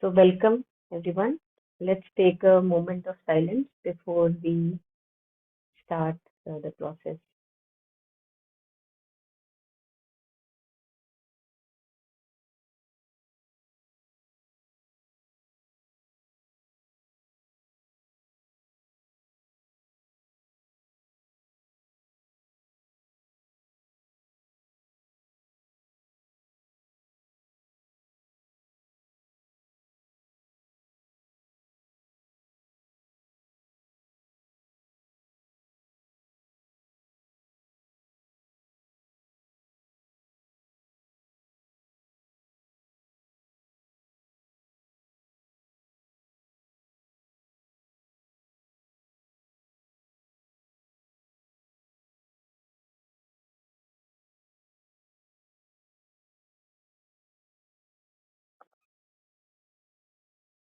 So, welcome everyone. Let's take a moment of silence before we start the process.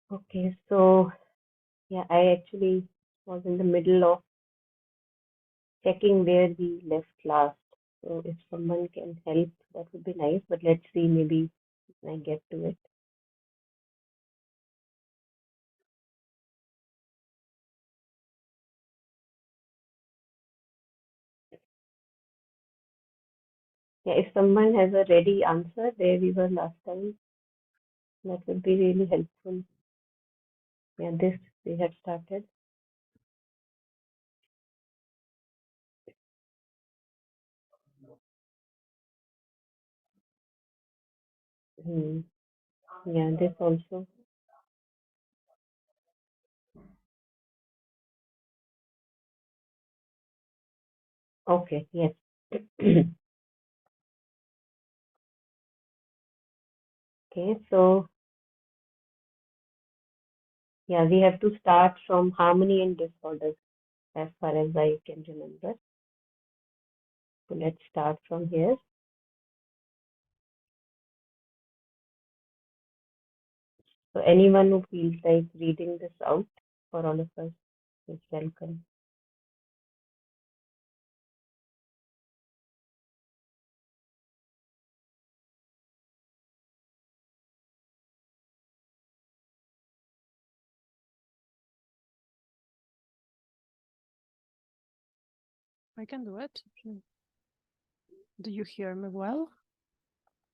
Okay, so yeah, I actually was in the middle of checking where we left last. So, if someone can help, that would be nice. But let's see, maybe when I get to it. Yeah, if someone has a ready answer where we were last time, that would be really helpful. Yeah, this we had started. Hmm. Yeah, this also. Okay, yes. Okay, so yeah, we have to start from harmony and disorder as far as I can remember. So let's start from here. So anyone who feels like reading this out for all of us is welcome. I can do it. Do you hear me well?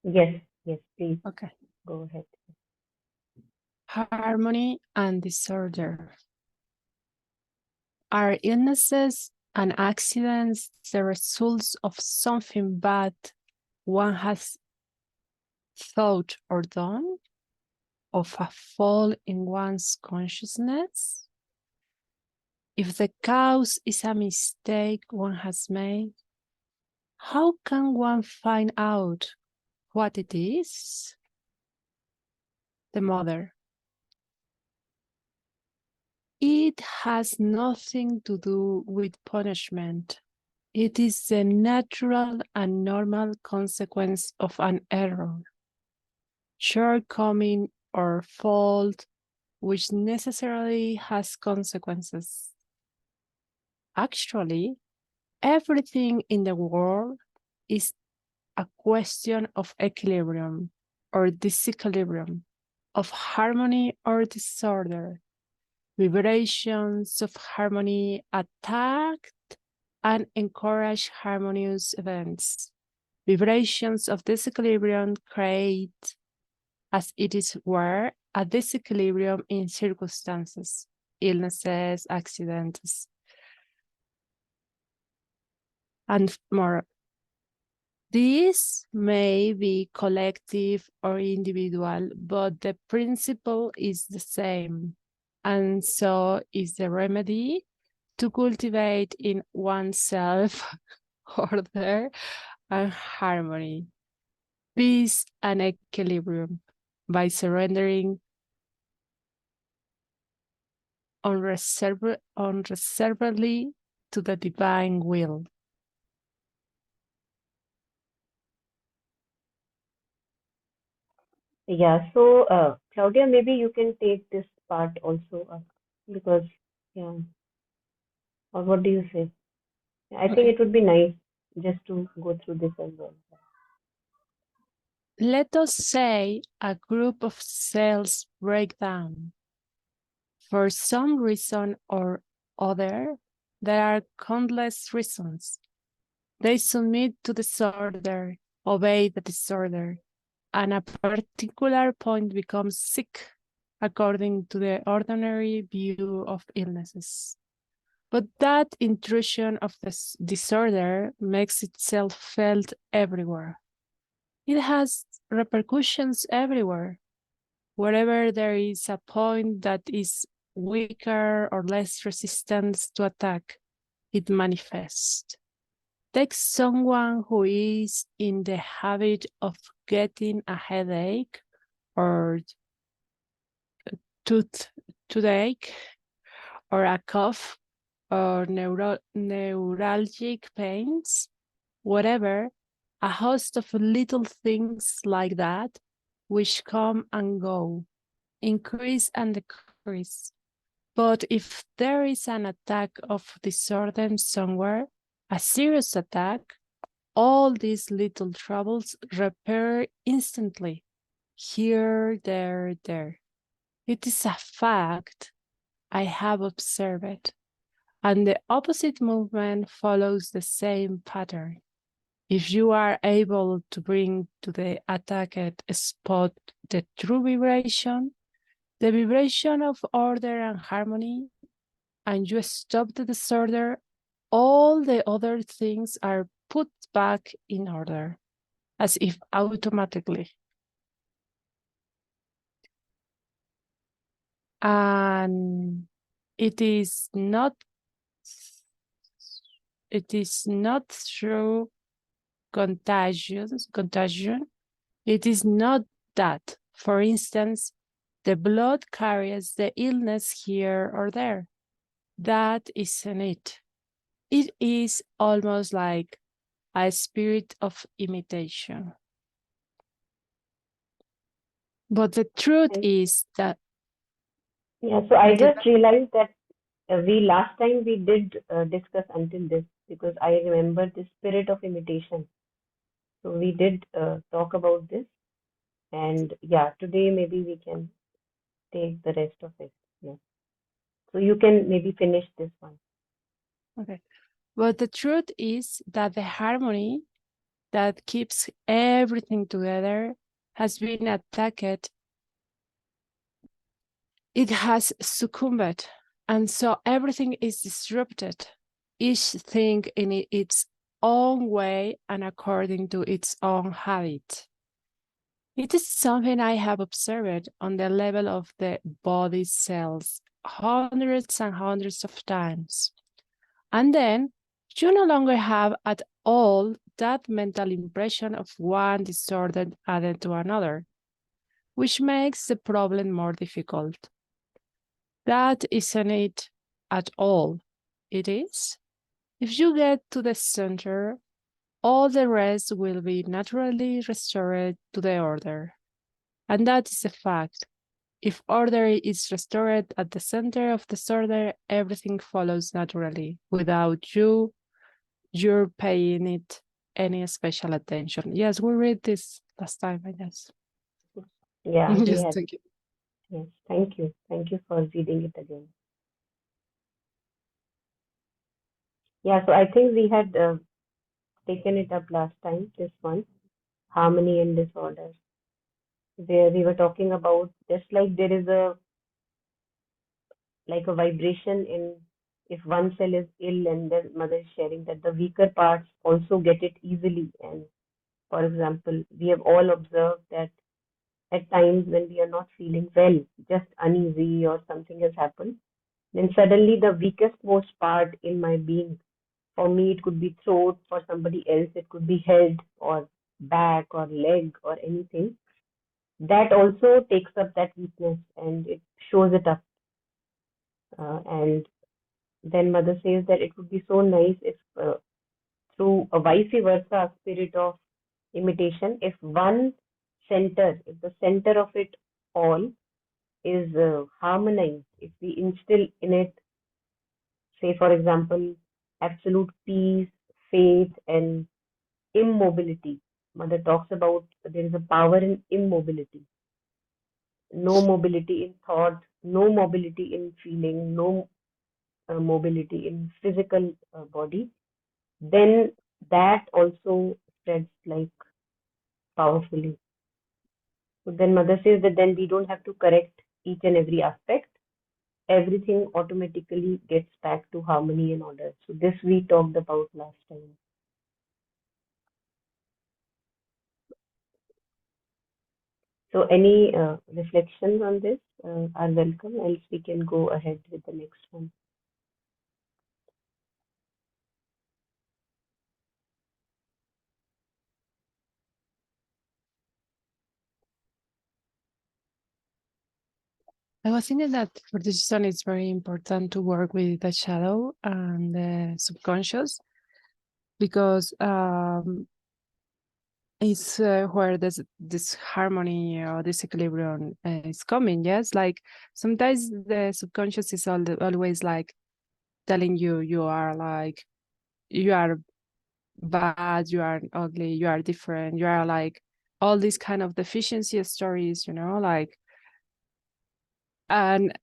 Yes, yes, please Okay. go ahead. Harmony and disorder. Are illnesses and accidents the results of something bad one has thought or done? Of a fall in one's consciousness? If the cause is a mistake one has made, how can one find out what it is? The mother. It has nothing to do with punishment. It is the natural and normal consequence of an error, shortcoming, or fault, which necessarily has consequences. Actually, everything in the world is a question of equilibrium or disequilibrium, of harmony or disorder. Vibrations of harmony attack and encourage harmonious events. Vibrations of disequilibrium create, as it is were, a disequilibrium in circumstances, illnesses, accidents, and more. These may be collective or individual, but the principle is the same. And so is the remedy to cultivate in oneself order and harmony, peace and equilibrium by surrendering unreservedly to the divine will. Yeah, so Claudia, maybe you can take this part also up because, yeah, or what do you say? I think Okay. it would be nice just to go through this as well. Let us say a group of cells break down. For some reason or other, there are countless reasons. They submit to disorder, obey the disorder, and a particular point becomes sick, according to the ordinary view of illnesses. But that intrusion of this disorder makes itself felt everywhere. It has repercussions everywhere. Wherever there is a point that is weaker or less resistant to attack, it manifests. Take someone who is in the habit of getting a headache or toothache or a cough or neuralgic pains, whatever, a host of little things like that which come and go, increase and decrease. But if there is an attack of disorder somewhere, a serious attack, all these little troubles repair instantly, here, there, there. It is a fact I have observed, and the opposite movement follows the same pattern. If you are able to bring to the attacked spot the true vibration, the vibration of order and harmony, and you stop the disorder, all the other things are put back in order, as if automatically. And it is not through contagion. It is not that. For instance, the blood carries the illness here or there. That isn't it. It is almost like a spirit of imitation. But the truth And is that yeah, so I the, just realized that we last time we did discuss until this because I remember the spirit of imitation. So we did talk about this, and yeah, today maybe we can take the rest of it. Yeah. So you can maybe finish this one. okay. But the truth is that the harmony that keeps everything together has been attacked. It has succumbed, and so everything is disrupted, each thing in its own way and according to its own habit. It is something I have observed on the level of the body cells hundreds and hundreds of times. And then you no longer have at all that mental impression of one disorder added to another, which makes the problem more difficult. That isn't it at all. It is. If you get to the center, all the rest will be naturally restored to the order. And that is a fact. If order is restored at the center of disorder, everything follows naturally without you're paying it any special attention. Yes, we read this last time, I guess. Yeah, we Just had. thank you. Yes, thank you. Thank you for reading it again. Yeah, so I think we had taken it up last time, this one, harmony and disorder, where we were talking about just like there is a like a vibration in if one cell is ill and then mother is sharing that the weaker parts also get it easily. And for example, we have all observed that at times when we are not feeling well, just uneasy or something has happened, then suddenly the weakest most part in my being, for me it could be throat, for somebody else it could be head or back or leg or anything, that also takes up that weakness and it shows it up. And then mother says that it would be so nice if through a vice versa spirit of imitation, if one center, if the center of it all is harmonized, if we instill in it, say, for example, absolute peace, faith, and immobility, Mother talks about there is a power in immobility, no mobility in thought, no mobility in feeling, no mobility in physical body, then that also spreads like powerfully. So then Mother says that then we don't have to correct each and every aspect. Everything automatically gets back to harmony and order. So this we talked about last time. So any reflections on this are welcome, else we can go ahead with the next one. I was thinking that for this one, it's very important to work with the shadow and the subconscious because it's where this harmony or this equilibrium is coming. Yes, like sometimes the subconscious is always like telling you you are bad, you are ugly, you are different, you are like all these kind of deficiency stories, like and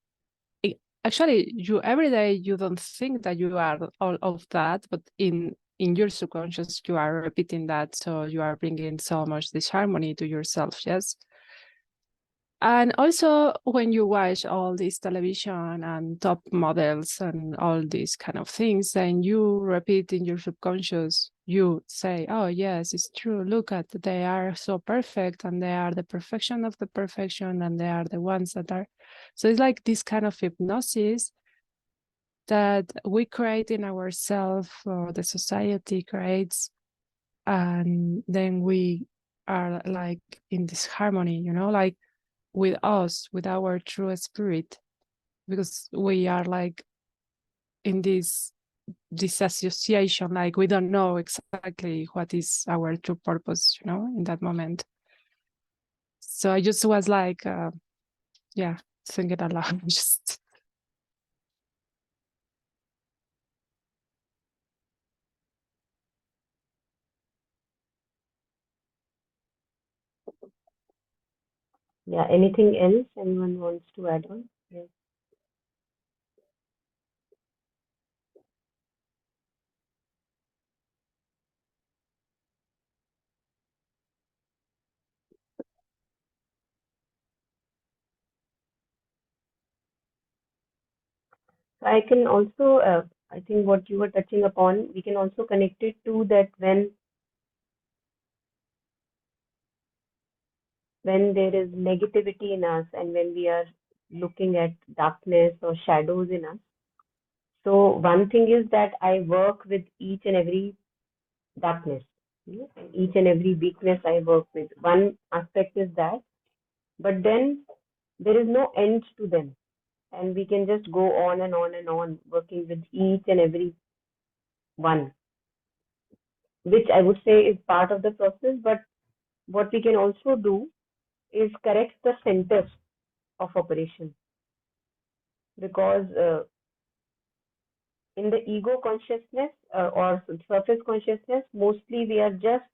actually you every day you don't think that you are all of that, but in your subconscious you are repeating that, so you are bringing so much disharmony to yourself. Yes. And also when you watch all this television and top models and all these kind of things, then you repeat in your subconscious, you say, oh yes, it's true, look at, they are so perfect and they are the perfection of the perfection and they are the ones that are. So it's like this kind of hypnosis that we create in ourselves, or the society creates, and then we are like in this harmony, like with us, with our true spirit, because we are like in this disassociation, like we don't know exactly what is our true purpose, in that moment. So I just was like, yeah, thinking aloud. Just Yeah, anything else anyone wants to add on? Yeah. So I can also, I think what you were touching upon, we can also connect it to that when there is negativity in us and when we are looking at darkness or shadows in us. So one thing is that I work with each and every darkness, and each and every weakness I work with. One aspect is that, but then there is no end to them, and we can just go on and on and on working with each and every one, which I would say is part of the process. But what we can also do is correct the center of operation, because in the ego consciousness or surface consciousness, mostly we are just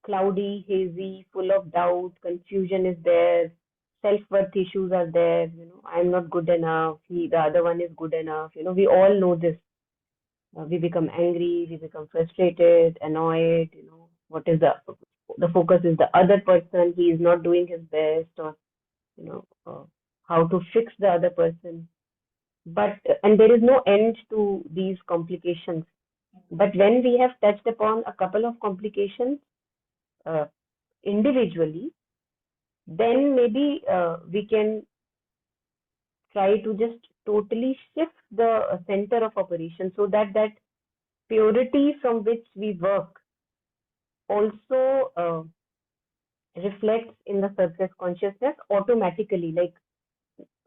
cloudy, hazy, full of doubt, confusion is there, self-worth issues are there, I'm not good enough, the other one is good enough, we all know this. We become angry, we become frustrated, annoyed, what is the focus is the other person, he is not doing his best, or, how to fix the other person. But, and there is no end to these complications. But when we have touched upon a couple of complications, uh, individually, then maybe we can try to just totally shift the center of operation, so that that purity from which we work also reflects in the surface consciousness automatically. Like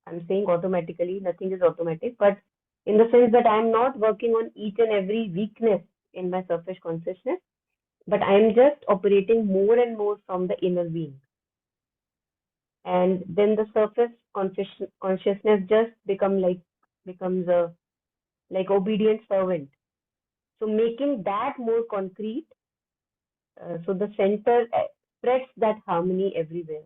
I'm saying automatically, nothing is automatic, but in the sense that I'm not working on each and every weakness in my surface consciousness, but I'm just operating more and more from the inner being. And then the surface consciousness just becomes a like obedient servant. So making that more concrete, So the center spreads that harmony everywhere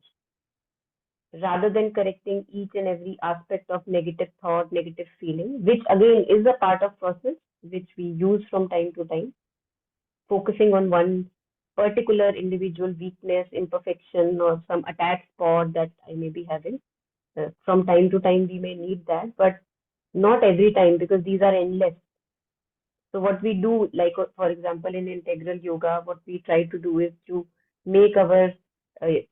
rather than correcting each and every aspect of negative thought, negative feeling, which again is a part of process which we use from time to time, focusing on one particular individual weakness, imperfection, or some attached spot that I may be having. From time to time, we may need that, but not every time because these are endless. So what we do, like for example, in integral yoga, what we try to do is to make our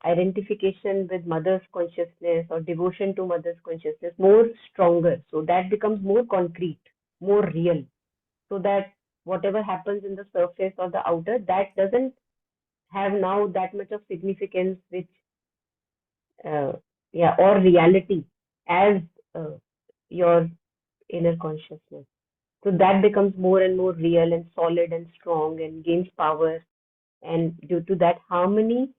identification with mother's consciousness or devotion to mother's consciousness more stronger. So that becomes more concrete, more real. So that whatever happens in the surface or the outer, that doesn't have now that much of significance, which uh, yeah, or reality as uh, your inner consciousness. So that becomes more and more real and solid and strong and gains power. And due to that harmony,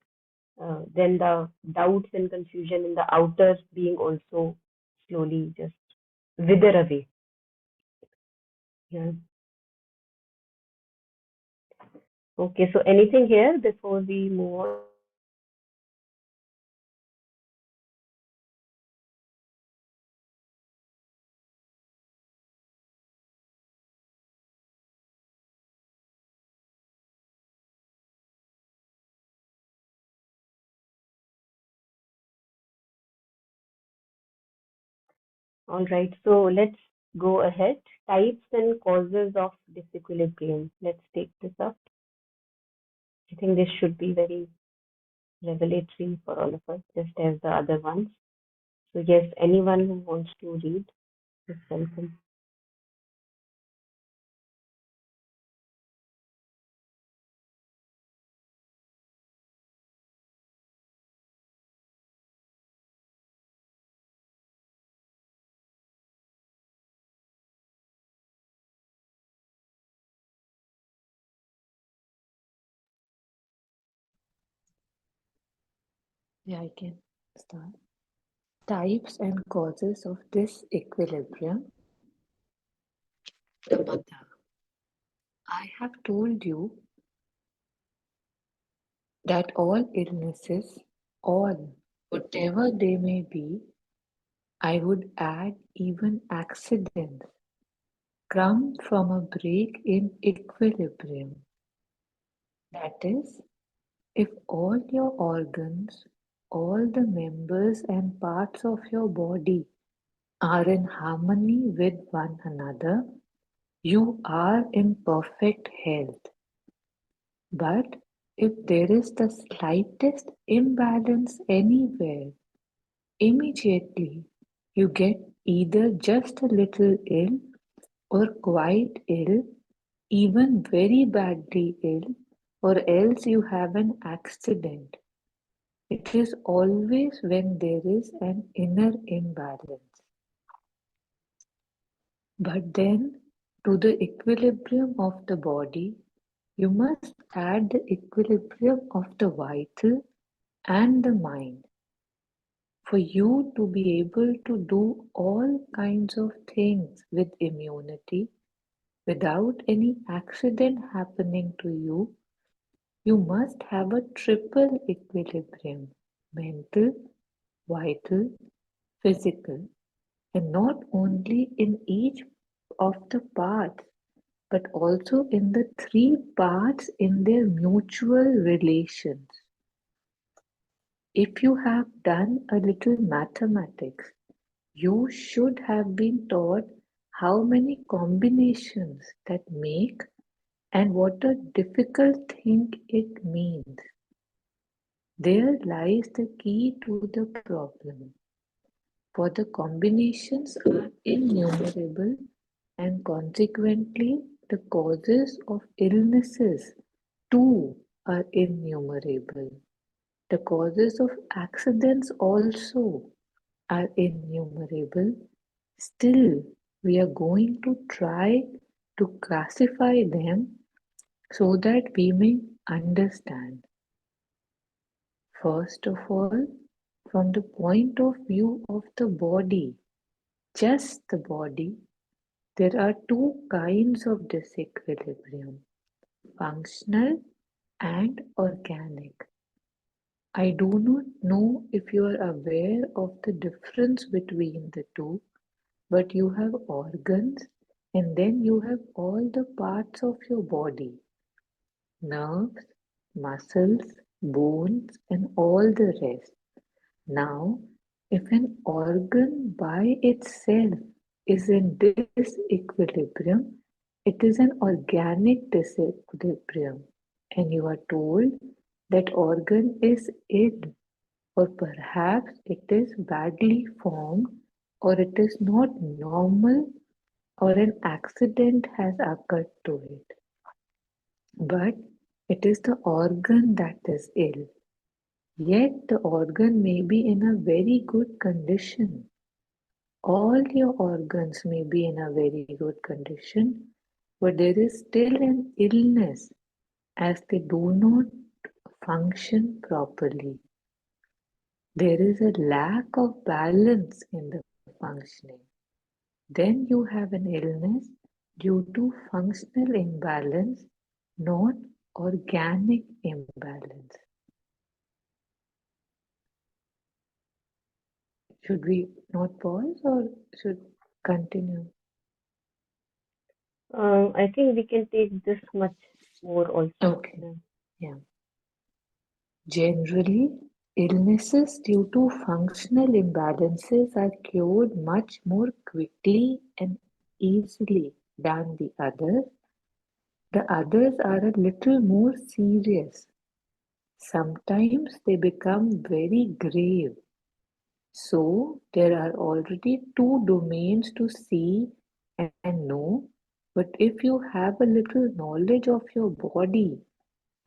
then the doubts and confusion in the outer being also slowly just wither away. Yeah. Okay. So anything here before we move on? All right. So let's go ahead. Types and causes of disequilibrium. Let's take this up. I think this should be very revelatory for all of us, just as the other ones. So yes, anyone who wants to read is welcome. Yeah, I can start. Types and causes of disequilibrium. The mother. I have told you that all illnesses, all, whatever they may be, I would add even accidents, come from a break in equilibrium. That is, if all your organs, all the members and parts of your body are in harmony with one another, you are in perfect health. But if there is the slightest imbalance anywhere, immediately you get either just a little ill or quite ill, even very badly ill, or else you have an accident. It is always when there is an inner imbalance. But then, to the equilibrium of the body, you must add the equilibrium of the vital and the mind. For you to be able to do all kinds of things with immunity without any accident happening to you, you must have a triple equilibrium: mental, vital, physical, and not only in each of the parts, but also in the three parts in their mutual relations. If you have done a little mathematics, you should have been taught how many combinations that make and what a difficult thing it means. There lies the key to the problem, for the combinations are innumerable and consequently the causes of illnesses too are innumerable. The causes of accidents also are innumerable. Still, we are going to try to classify them so that we may understand. First of all, from the point of view of the body, just the body, there are two kinds of disequilibrium: functional and organic. I do not know if you are aware of the difference between the two, but you have organs and then you have all the parts of your body: nerves, muscles, bones, and all the rest. Now, if an organ by itself is in disequilibrium, it is an organic disequilibrium, and you are told that organ is ill, or perhaps it is badly formed, or it is not normal, or an accident has occurred to it. But it is the organ that is ill. Yet the organ may be in a very good condition. All your organs may be in a very good condition, but there is still an illness as they do not function properly. There is a lack of balance in the functioning. Then you have an illness due to functional imbalance, not organic imbalance. Should we not pause or should continue? I think we can take this much more also. Okay, yeah. Generally, illnesses due to functional imbalances are cured much more quickly and easily than the others. The others are a little more serious. Sometimes they become very grave. So there are already two domains to see and know, but if you have a little knowledge of your body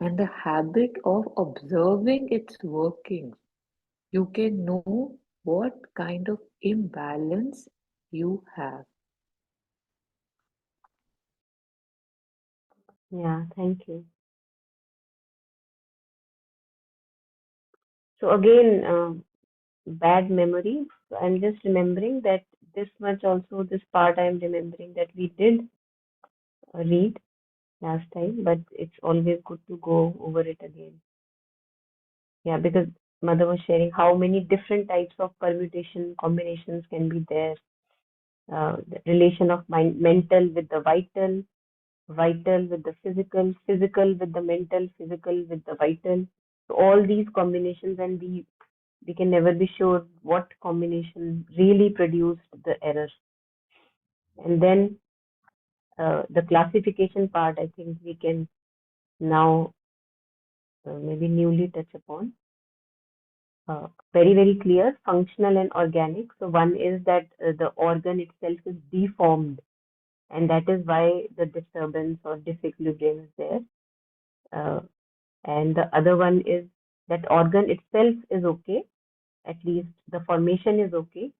and the habit of observing its workings, you can know what kind of imbalance you have. Yeah, thank you. So again, bad memory. So I'm just remembering that this much also, this part I'm remembering that we did read last time, but it's always good to go over it again. Yeah, because Mother was sharing how many different types of permutation combinations can be there. The relation of mind, mental with the vital, vital with the physical, physical with the mental, physical with the vital. So all these combinations, and we can never be sure what combination really produced the error. And then the classification part, I think we can now maybe newly touch upon. Very, very clear, functional and organic. So one is that the organ itself is deformed, and that is why the disturbance or disequilibrium is there. Uh, and the other one is that organ itself is okay, at least the formation is okay,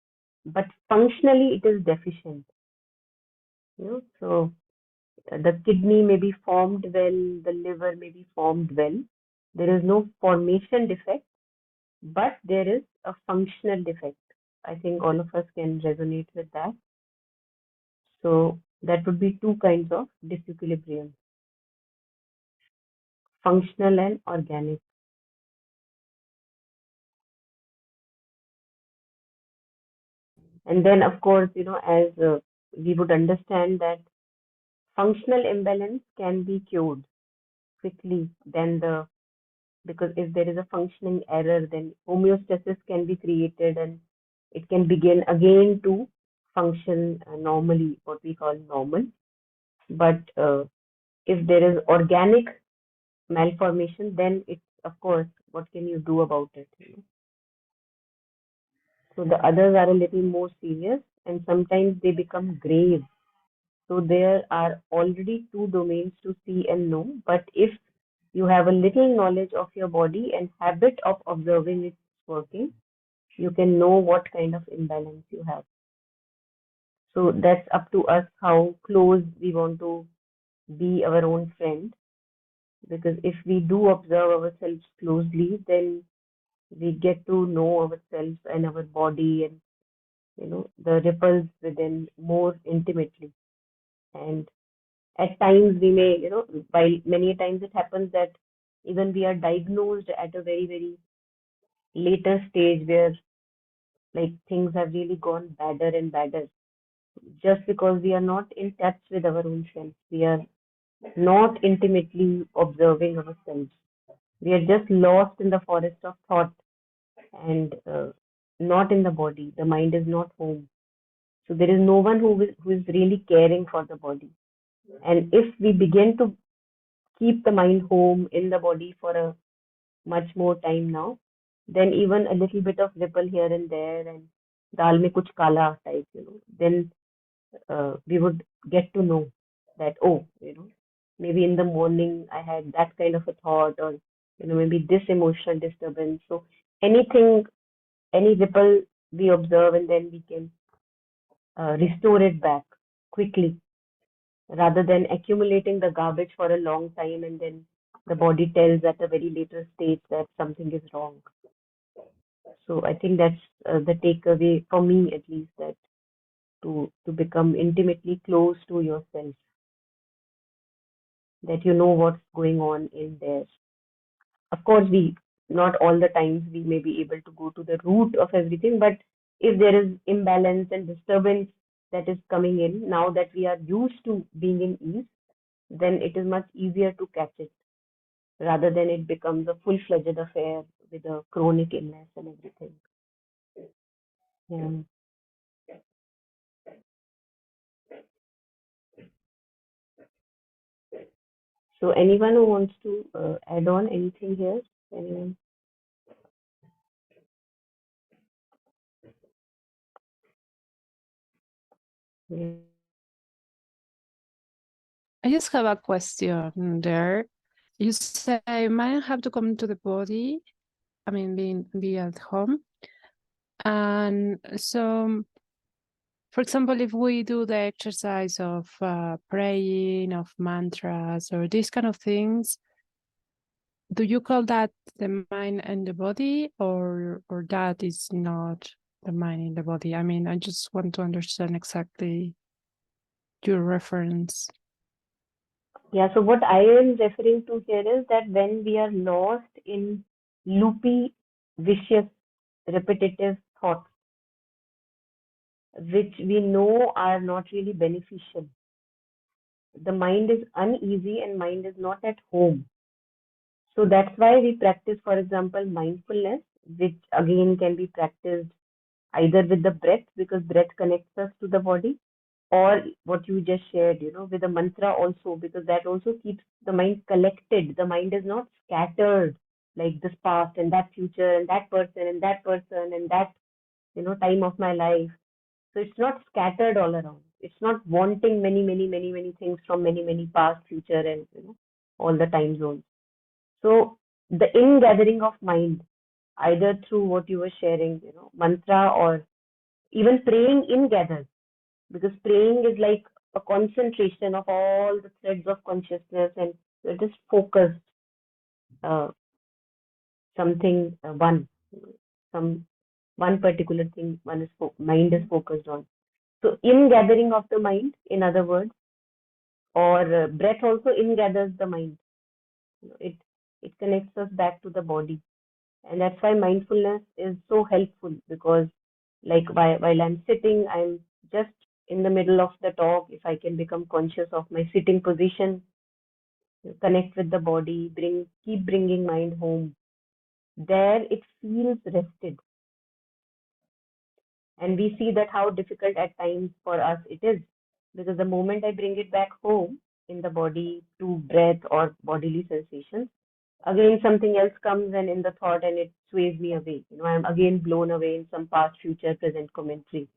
but functionally it is deficient. So the kidney may be formed well, the liver may be formed well. There is no formation defect, but there is a functional defect. I think all of us can resonate with that. So that would be two kinds of disequilibrium, functional and organic. And then, of course, as we would understand that functional imbalance can be cured quickly than because if there is a functioning error, then homeostasis can be created and it can begin again to function normally, what we call normal. But if there is organic malformation, then it's, of course, what can you do about it? So the others are a little more serious and sometimes they become grave. So there are already two domains to see and know. But if you have a little knowledge of your body and habit of observing its working, you can know what kind of imbalance you have. So that's up to us how close we want to be our own friend. Because if we do observe ourselves closely, then we get to know ourselves and our body and the ripples within more intimately. And at times we may, while many times it happens that Even we are diagnosed at a very, very later stage where like things have really gone badder and badder just because we are not in touch with our own self. We are not intimately observing ourselves. We are just lost in the forest of thought and not in the body. The mind is not home. So there is no one who is really caring for the body. And if we begin to keep the mind home in the body for a much more time now, then even a little bit of ripple here and there and dal mein kuch kala type, then we would get to know that, oh, maybe in the morning I had that kind of a thought, or, maybe this emotional disturbance. So anything, any ripple we observe, and then we can restore it back quickly rather than accumulating the garbage for a long time and then the body tells at a very later stage that something is wrong. So I think that's the takeaway for me, at least, that to become intimately close to yourself, that you know what's going on in there. Of course, we not all the times we may be able to go to the root of everything, but if there is imbalance and disturbance that is coming in, now that we are used to being in ease, then it is much easier to catch it rather than it becomes a full-fledged affair with a chronic illness and everything. Yeah. So anyone who wants to add on anything here? Anyone? Yeah. I just have a question there. You say mind have to come to the body. I mean, be at home. And so, for example, if we do the exercise of praying, of mantras, or these kind of things, do you call that the mind and the body, or that is not the mind in the body? I mean, I just want to understand exactly your reference. Yeah, so what I am referring to here is that when we are lost in loopy, vicious, repetitive thoughts, which we know are not really beneficial, the mind is uneasy and mind is not at home. So that's why we practice, for example, mindfulness, which again can be practiced either with the breath, because breath connects us to the body, or what you just shared, with a mantra also, because that also keeps the mind collected. The mind is not scattered like this past and that future and that person and that person and that, time of my life. So it's not scattered all around. It's not wanting many, many, many, many things from many, many past, future, and, all the time zones. So the ingathering of mind, either through what you were sharing, mantra, or even praying in gathers, because praying is like a concentration of all the threads of consciousness, and you're just focused, uh, something, some one particular thing mind is focused on. So in gathering of the mind, in other words, or breath also in gathers the mind. It connects us back to the body, and that's why mindfulness is so helpful, because like while I'm sitting, I'm just in the middle of the talk. If I can become conscious of my sitting position, connect with the body, keep bringing mind home, there it feels rested. And we see that how difficult at times for us it is, because the moment I bring it back home in the body to breath or bodily sensations, again something else comes and in the thought, and it sways me away. I'm again blown away in some past, future, present commentary.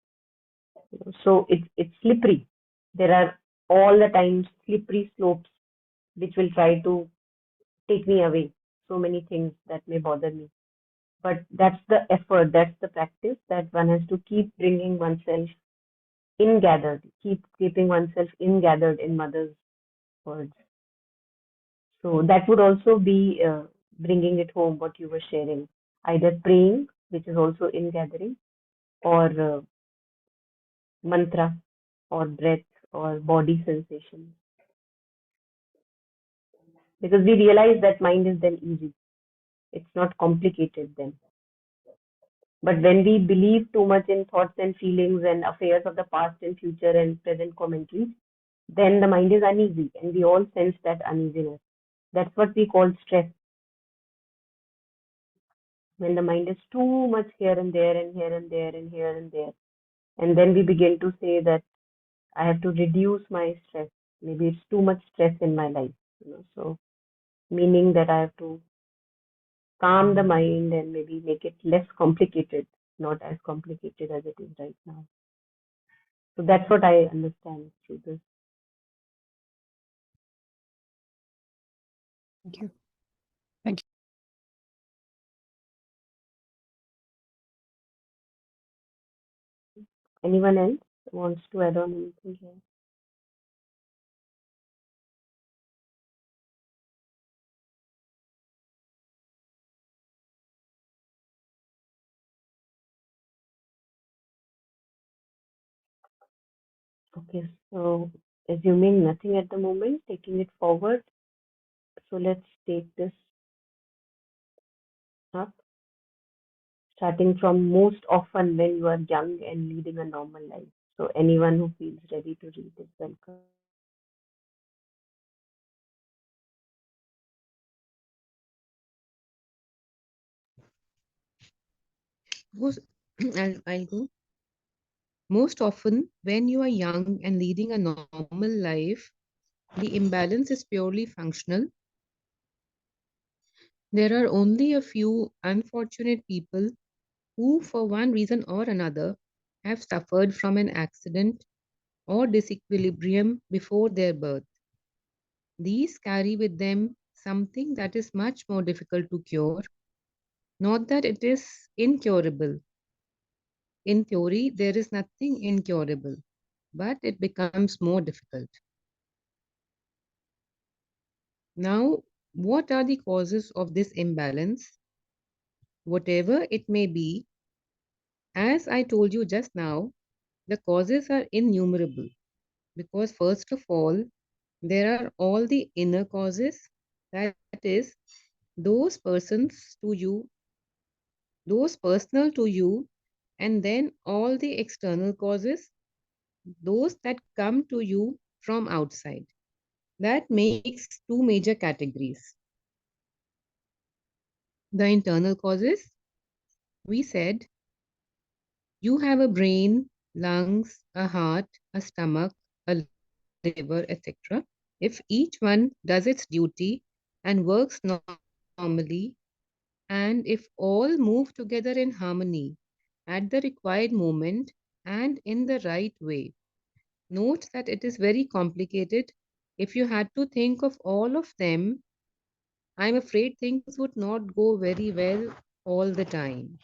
So it's slippery. There are all the time slippery slopes which will try to take me away. So many things that may bother me. But that's the effort, that's the practice, that one has to keep bringing oneself in gathered, keeping oneself in gathered, in mother's words. So that would also be bringing it home, what you were sharing, either praying, which is also in gathering, or mantra, or breath, or body sensation. because we realize that mind is then easy. It's not complicated then. But when we believe too much in thoughts and feelings and affairs of the past and future and present commentaries, then the mind is uneasy and we all sense that uneasiness. That's what we call stress. When the mind is too much here and there and here and there and here and there. And then we begin to say that I have to reduce my stress. Maybe it's too much stress in my life, So meaning that I have to calm the mind and maybe make it less complicated, not as complicated as it is right now. So that's what I understand through this. Thank you. Thank you. Anyone else wants to add on anything here? Okay, so assuming nothing at the moment, taking it forward. So let's take this up, starting from most often when you are young and leading a normal life. So anyone who feels ready to read is welcome. Most, I'll go. Most often, when you are young and leading a normal life, the imbalance is purely functional. There are only a few unfortunate people who, for one reason or another, have suffered from an accident or disequilibrium before their birth. These carry with them something that is much more difficult to cure, not that it is incurable. In theory, there is nothing incurable, but it becomes more difficult. Now, what are the causes of this imbalance? Whatever it may be, as I told you just now, the causes are innumerable because, first of all, there are all the inner causes, that is, those persons to you, those personal to you, and then all the external causes, those that come to you from outside. That makes two major categories. The internal causes, we said, you have a brain, lungs, a heart, a stomach, a liver, etc. If each one does its duty and works normally, and if all move together in harmony at the required moment and in the right way, note that it is very complicated. If you had to think of all of them, I'm afraid things would not go very well all the time.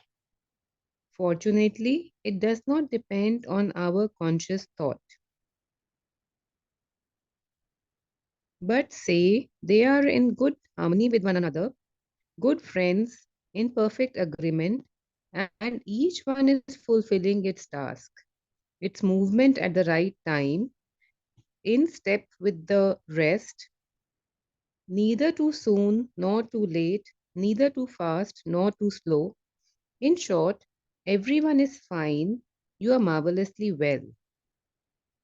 Fortunately, it does not depend on our conscious thought. But say they are in good harmony with one another, good friends, in perfect agreement, and each one is fulfilling its task, its movement at the right time, in step with the rest, neither too soon nor too late, neither too fast nor too slow. In short, everyone is fine, you are marvelously well.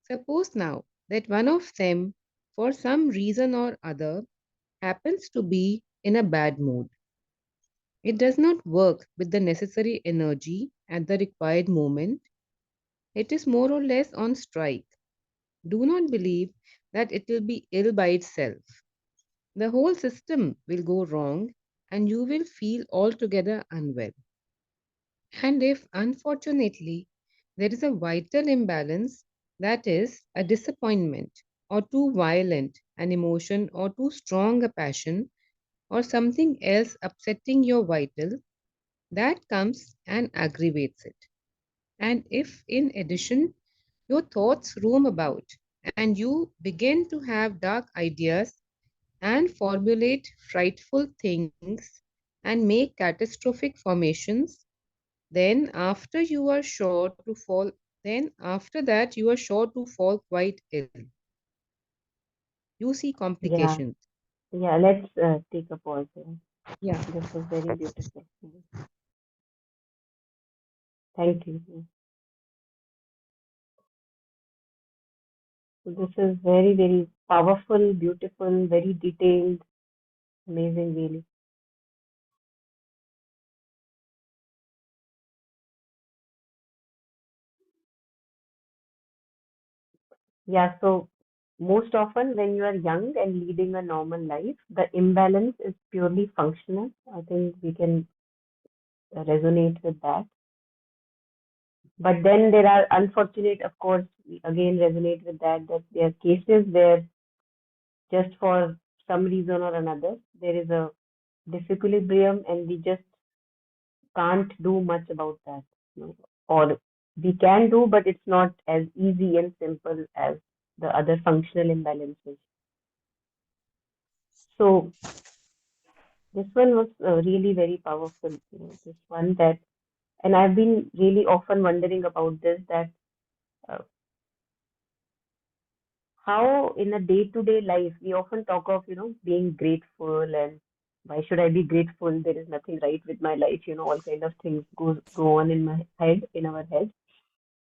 Suppose now that one of them, for some reason or other, happens to be in a bad mood. It does not work with the necessary energy at the required moment. It is more or less on strike. Do not believe that it will be ill by itself. The whole system will go wrong and you will feel altogether unwell. And if, unfortunately, there is a vital imbalance, that is, a disappointment, or too violent an emotion, or too strong a passion, or something else upsetting your vital, that comes and aggravates it. And if, in addition, your thoughts roam about and you begin to have dark ideas and formulate frightful things and make catastrophic formations, then after you are sure to fall, then after that you are sure to fall quite ill. You see Yeah, complications. Yeah, let's take a pause here. Yeah. This was very beautiful. Thank you. So this is very, very powerful, beautiful, very detailed, amazing, really. Yeah, so most often when you are young and leading a normal life, the imbalance is purely functional. I think we can resonate with that. But then there are unfortunate, of course, we again resonate with that, that there are cases where just for some reason or another, there is a disequilibrium and we just can't do much about that. You know. Or we can do, but it's not as easy and simple as the other functional imbalances. So this one was really very powerful. You know, this one that, and I've been really often wondering about this, that uh, how in a day-to-day life we often talk of, being grateful and why should I be grateful? There is nothing right with my life. All kind of things go on in my head, in our head.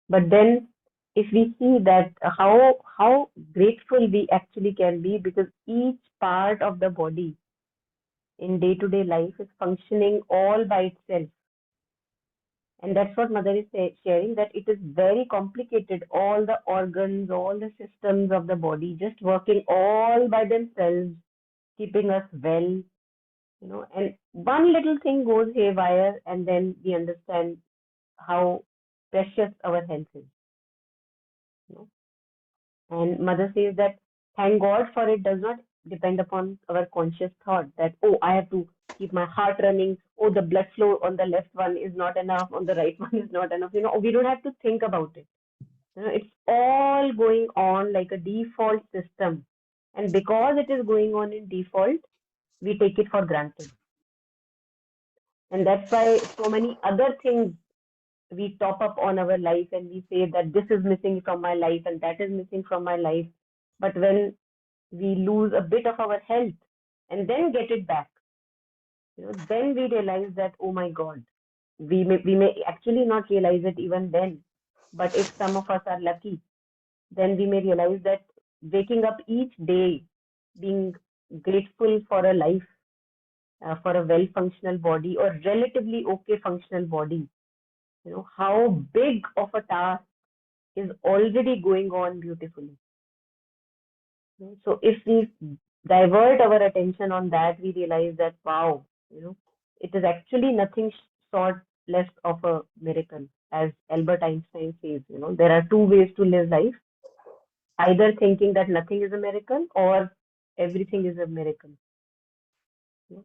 But then if we see that how grateful we actually can be, because each part of the body in day-to-day life is functioning all by itself. And that's what Mother is sharing, that it is very complicated. All the organs, all the systems of the body just working all by themselves, keeping us well, and one little thing goes haywire, and then we understand how precious our health is. You know. And Mother says that thank God for it does not depend upon our conscious thought that, oh, I have to keep my heart running. Oh, the blood flow on the left one is not enough, on the right one is not enough. We don't have to think about it. It's all going on like a default system. And because it is going on in default, we take it for granted. And that's why so many other things we top up on our life and we say that this is missing from my life and that is missing from my life. But when we lose a bit of our health and then get it back, then we realize that, oh my God, we may actually not realize it even then. But if some of us are lucky, then we may realize that waking up each day, being grateful for a life, for a well functional body or relatively okay functional body, how big of a task is already going on beautifully. So if we divert our attention on that, we realize that wow, it is actually nothing short less of a miracle. As Albert Einstein says, there are two ways to live life: either thinking that nothing is a miracle or everything is a miracle. You know.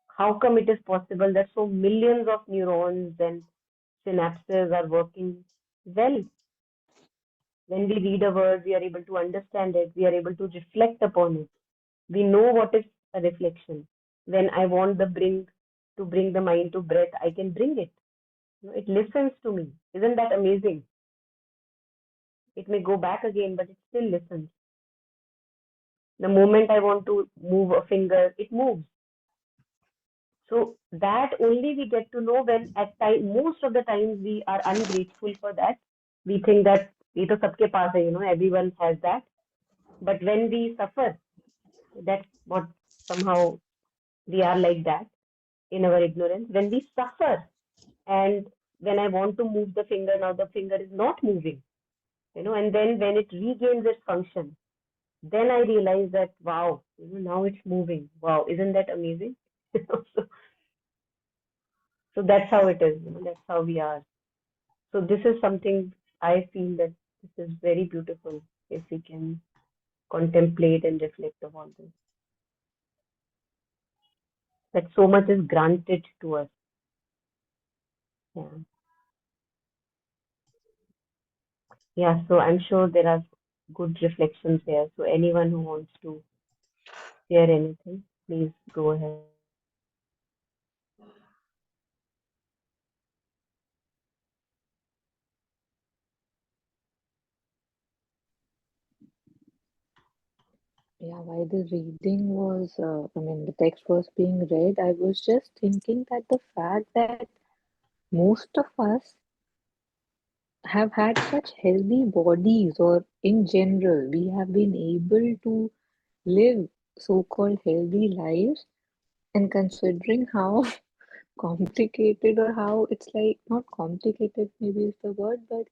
How come it is possible that so millions of neurons and synapses are working well? When we read a word, we are able to understand it, we are able to reflect upon it. We know what is a reflection. When I want to bring the mind to breath, I can bring it. It listens to me. Isn't that amazing? It may go back again, but it still listens. The moment I want to move a finger, it moves. So that only we get to know when at time, most of the times we are ungrateful for that. We think that ये तो सबके पास है, everyone has that. But when we suffer, that's what somehow we are like that in our ignorance. When we suffer and when I want to move the finger, now the finger is not moving, and then when it regains its function, then I realize that wow, now it's moving. Wow, isn't that amazing? so, so that's how it is, that's how we are. So this is something I feel that this is very beautiful if we can contemplate and reflect upon this. That so much is granted to us. Yeah. Yeah, so I'm sure there are good reflections here. So anyone who wants to share anything, please go ahead. Yeah, while the reading was, the text was being read, I was just thinking that the fact that most of us have had such healthy bodies, or in general, we have been able to live so-called healthy lives, and considering how complicated, or how it's like, not complicated maybe is the word, but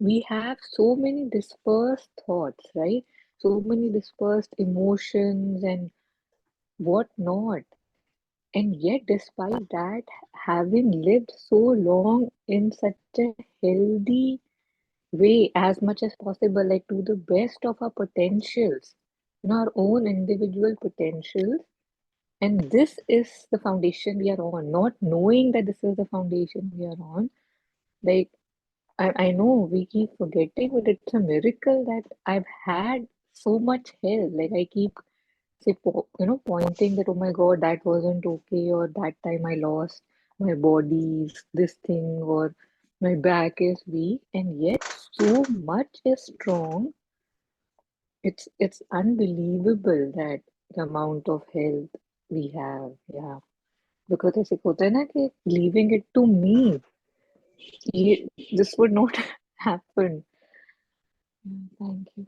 we have so many dispersed thoughts, right? So many dispersed emotions and whatnot. And yet, despite that, having lived so long in such a healthy way, as much as possible, like to the best of our potentials, our own individual potentials, and this is the foundation we are on, not knowing that this is the foundation we are on. Like, I know we keep forgetting, but it's a miracle that I've had so much health. Like, I keep pointing that, oh my God, that wasn't okay, or that time I lost my body's this thing, or my back is weak, and yet so much is strong. It's unbelievable that the amount of health we have. Yeah, because ऐसे होता है ना कि leaving it to me, this would not happen. Thank you.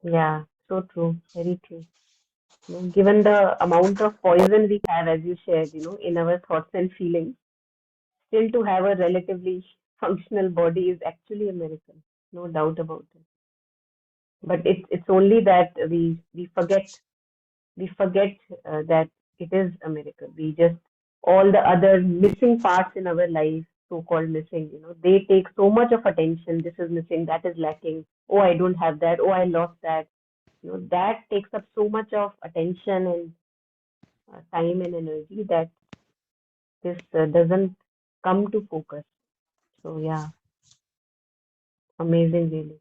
Yeah, so true, very true. Given the amount of poison we have, as you shared, in our thoughts and feelings, still to have a relatively functional body is actually a miracle, no doubt about it. But it's only that we forget that it is a miracle. We just all the other missing parts in our life, so-called missing, they take so much of attention. This is missing, that is lacking. Oh, I don't have that. Oh, I lost that. That takes up so much of attention and time and energy that this doesn't come to focus. So yeah, amazing, really.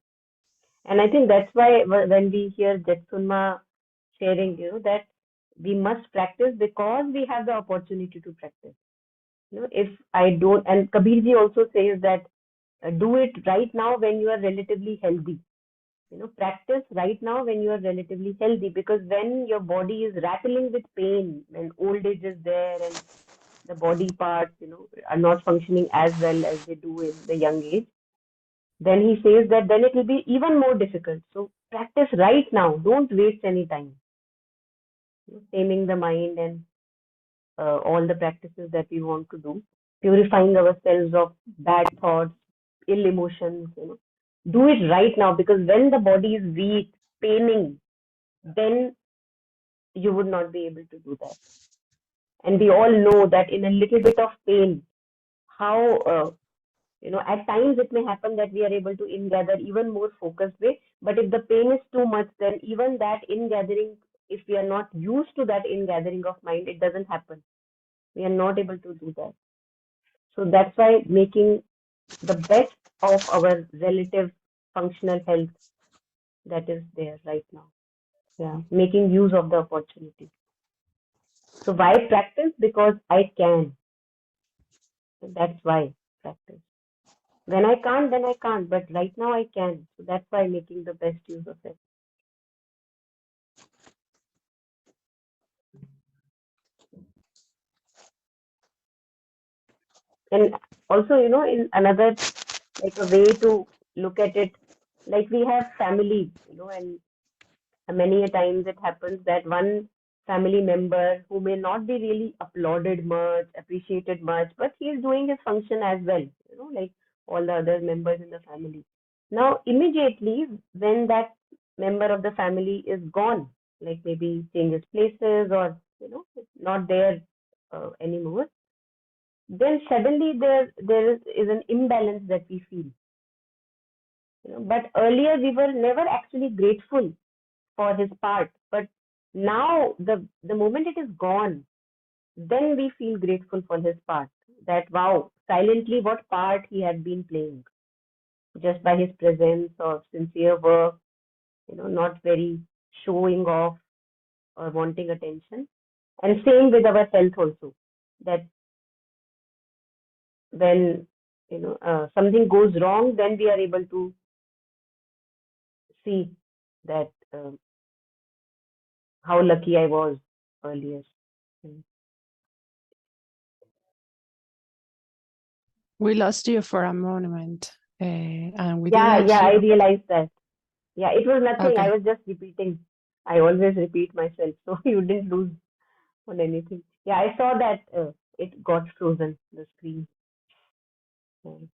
And I think that's why when we hear Jetsunma sharing, that we must practice because we have the opportunity to practice. If I don't, and Kabirji also says that do it right now when you are relatively healthy. Practice right now when you are relatively healthy, because when your body is rattling with pain, when old age is there and the body parts, are not functioning as well as they do in the young age, then he says that then it will be even more difficult. So practice right now. Don't waste any time. Taming the mind and all the practices that we want to do, purifying ourselves of bad thoughts, ill emotions. Do it right now, because when the body is weak, paining, then you would not be able to do that. And we all know that in a little bit of pain, how at times it may happen that we are able to ingather even more focused way. But if the pain is too much, then even that ingathering, if we are not used to that ingathering of mind, it doesn't happen. We are not able to do that. So that's why making the best of our relative functional health that is there right now. Yeah, making use of the opportunity. So why practice? Because I can. So that's why practice. When I can't, then I can't. But right now I can. So that's why making the best use of it. And also, in another, like a way to look at it, like we have family, and many a times it happens that one family member who may not be really applauded much, appreciated much, but he is doing his function as well, like all the other members in the family. Now, immediately when that member of the family is gone, like maybe changes places or, not there anymore, then suddenly there is an imbalance that we feel. But earlier we were never actually grateful for his part. But now the moment it is gone, then we feel grateful for his part. That wow, silently what part he had been playing, just by his presence or sincere work, not very showing off or wanting attention. And same with our health also. That when something goes wrong, then we are able to see that how lucky I was earlier. Mm. We lost you for a moment, and we Yeah, didn't I hear. realized that. Yeah, it was nothing. I Okay. was just repeating. I always repeat myself, so you didn't lose on anything. Yeah, I saw that it got frozen, the screen. Mm.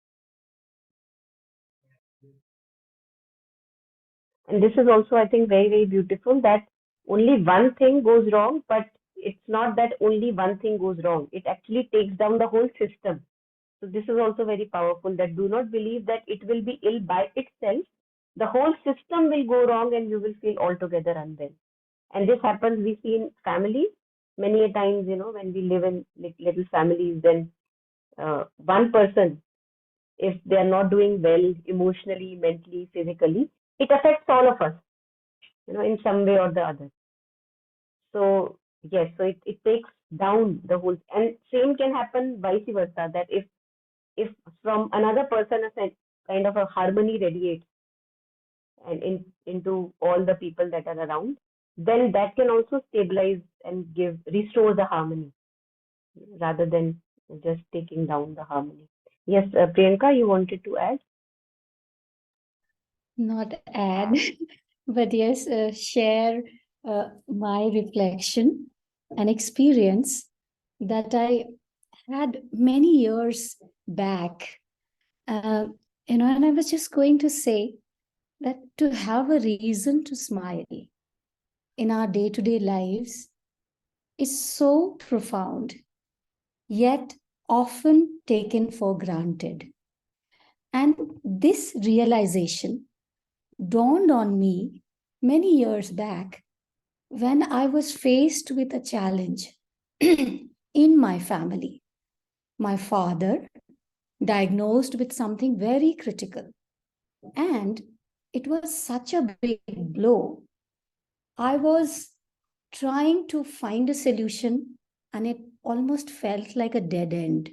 And this is also, I think, very, very beautiful that only one thing goes wrong, but it's not that only one thing goes wrong. It actually takes down the whole system. So this is also very powerful, that do not believe that it will be ill by itself. The whole system will go wrong and you will feel altogether unwell. And this happens, we see in families many a times, when we live in little families, then one person, if they are not doing well emotionally, mentally, physically, it affects all of us, in some way or the other. So yes, so it takes down the whole, and same can happen vice versa, that if from another person a kind of a harmony radiates and into all the people that are around, then that can also stabilize and restore the harmony rather than just taking down the harmony. Yes, Priyanka, you wanted to add? Not add, but yes, share my reflection and experience that I had many years back. And I was just going to say that to have a reason to smile in our day to day lives is so profound, yet often taken for granted. And this realization dawned on me many years back when I was faced with a challenge in my family. My father diagnosed with something very critical, and it was such a big blow. I was trying to find a solution, and it almost felt like a dead end.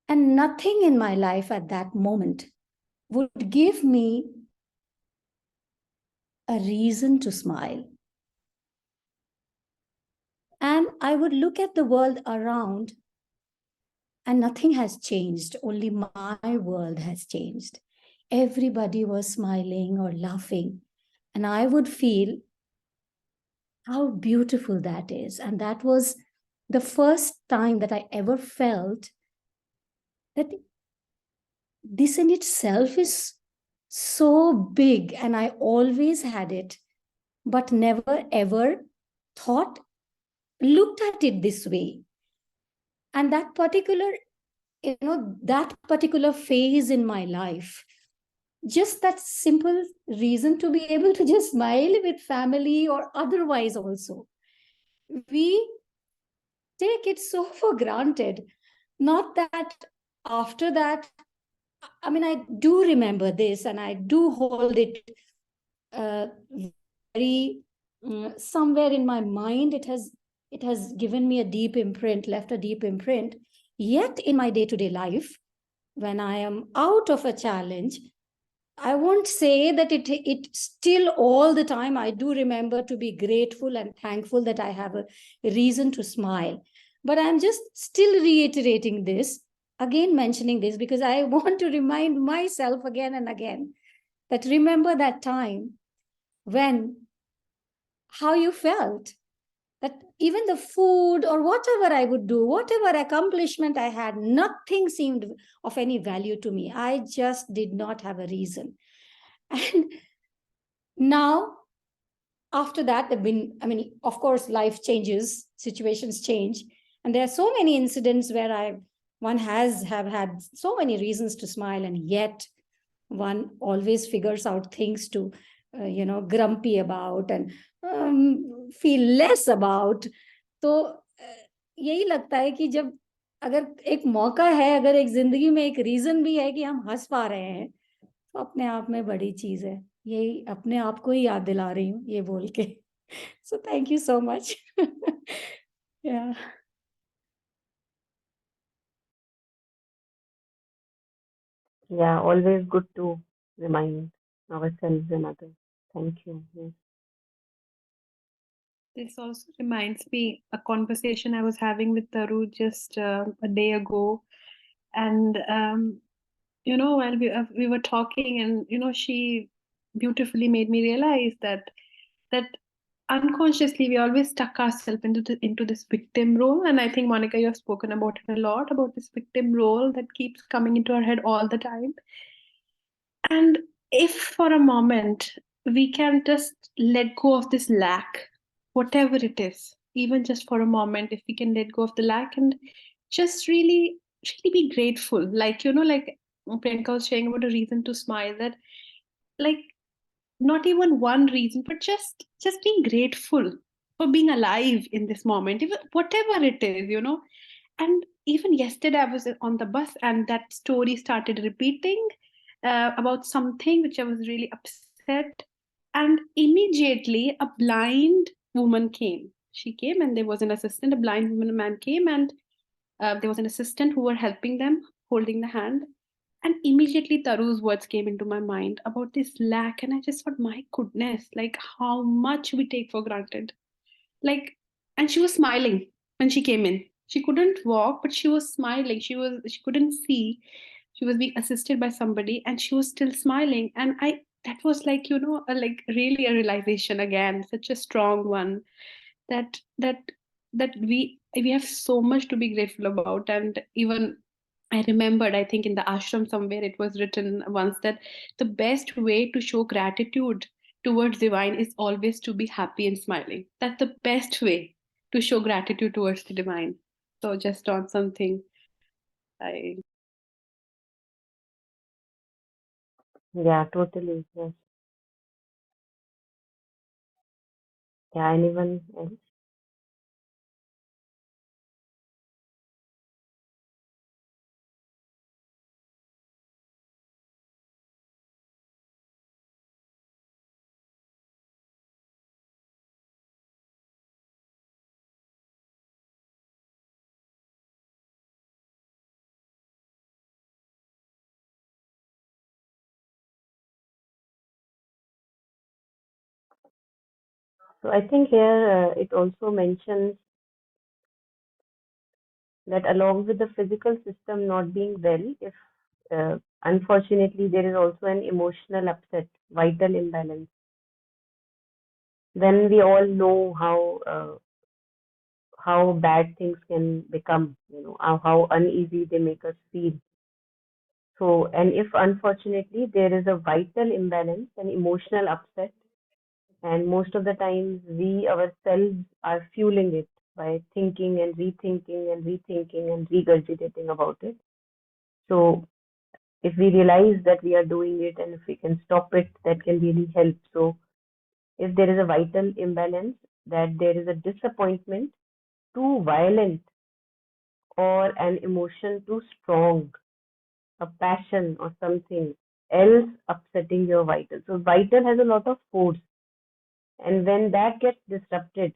And nothing in my life at that moment would give me a reason to smile. And I would look at the world around, and nothing has changed. Only my world has changed. Everybody was smiling or laughing. And I would feel how beautiful that is. And that was the first time that I ever felt that this in itself is so big. And I always had it, but never ever thought, looked at it this way. And that particular phase in my life, just that simple reason to be able to just smile with family or otherwise also, we take it so for granted. Not that after that, I mean, I do remember this and I do hold it very somewhere in my mind. It has given me a deep imprint, left a deep imprint. Yet in my day-to-day life, when I am out of a challenge, I won't say that it still all the time. I do remember to be grateful and thankful that I have a reason to smile. But I'm just still reiterating this, again mentioning this, because I want to remind myself again and again that remember that time when how you felt, that even the food or whatever I would do, whatever accomplishment I had, nothing seemed of any value to me. I just did not have a reason. And now, after that, of course, life changes, situations change. And there are so many incidents where one have had so many reasons to smile, and yet one always figures out things to grumpy about and feel less about. तो यही लगता है कि जब अगर एक मौका है, अगर एक जिंदगी में एक रीजन भी है कि हम हंस पा रहे हैं, तो अपने आप में बड़ी चीज है। यही अपने आप को ही याद दिला रही हूँ ये बोल के। So thank you so much. या Yeah, always good to remind ourselves and others. Thank you. Yes. This also reminds me a conversation I was having with Taru just a day ago, and while we were talking, and she beautifully made me realize that unconsciously we always stuck ourselves into this victim role. And I think, Monica, you have spoken about it a lot, about this victim role that keeps coming into our head all the time. And if for a moment we can just let go of this lack, whatever it is, even just for a moment, if we can let go of the lack and just really be grateful, like like Priyanka was saying about a reason to smile, that like not even one reason, but just being grateful for being alive in this moment, even whatever it is, and even yesterday I was on the bus and that story started repeating about something which I was really upset. And immediately a blind woman came. She came and there was an assistant, a blind woman, a man came, and there was an assistant who were helping them, holding the hand. And immediately Taru's words came into my mind about this lack. And I just thought, my goodness, like how much we take for granted. Like, and she was smiling when she came in. She couldn't walk, but she was smiling. She couldn't see. She was being assisted by somebody and she was still smiling. And that was like, like really a realization again, such a strong one, that we have so much to be grateful about. And even I remembered, I think in the ashram somewhere it was written once, that the best way to show gratitude towards divine is always to be happy and smiling. That's the best way to show gratitude towards the divine. So just on something I Yeah, totally. Yes. Yeah, anyone else? So I think here it also mentions that along with the physical system not being well, if unfortunately there is also an emotional upset, vital imbalance, then we all know how bad things can become, how uneasy they make us feel. So, and if unfortunately there is a vital imbalance, an emotional upset, and most of the times we ourselves are fueling it by thinking and rethinking and rethinking and regurgitating about it. So, if we realize that we are doing it and if we can stop it, that can really help. So, if there is a vital imbalance, that there is a disappointment too violent or an emotion too strong, a passion or something else upsetting your vital. So, vital has a lot of force, and when that gets disrupted,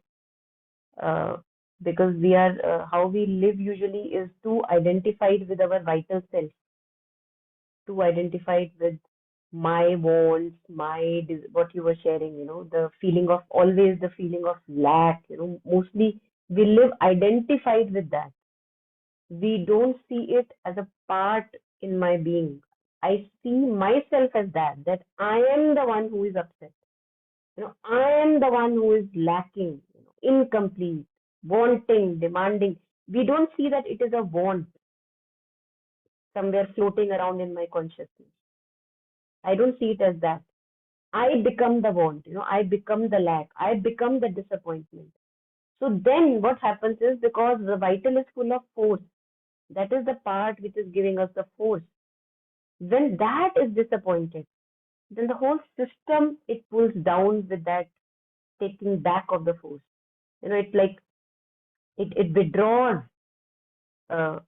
uh, because we are how we live usually is too identified with our vital self, too identified with my wants, what you were sharing, the feeling of always the feeling of lack, mostly we live identified with that. We don't see it as a part in my being. I see myself as that I am the one who is upset. I am the one who is lacking, incomplete, wanting, demanding. We don't see that it is a want somewhere floating around in my consciousness. I don't see it as that. I become the want, I become the lack, I become the disappointment. So then what happens is, because the vital is full of force, that is the part which is giving us the force. When that is disappointed, then the whole system it pulls down with that taking back of the force. It's like it withdraws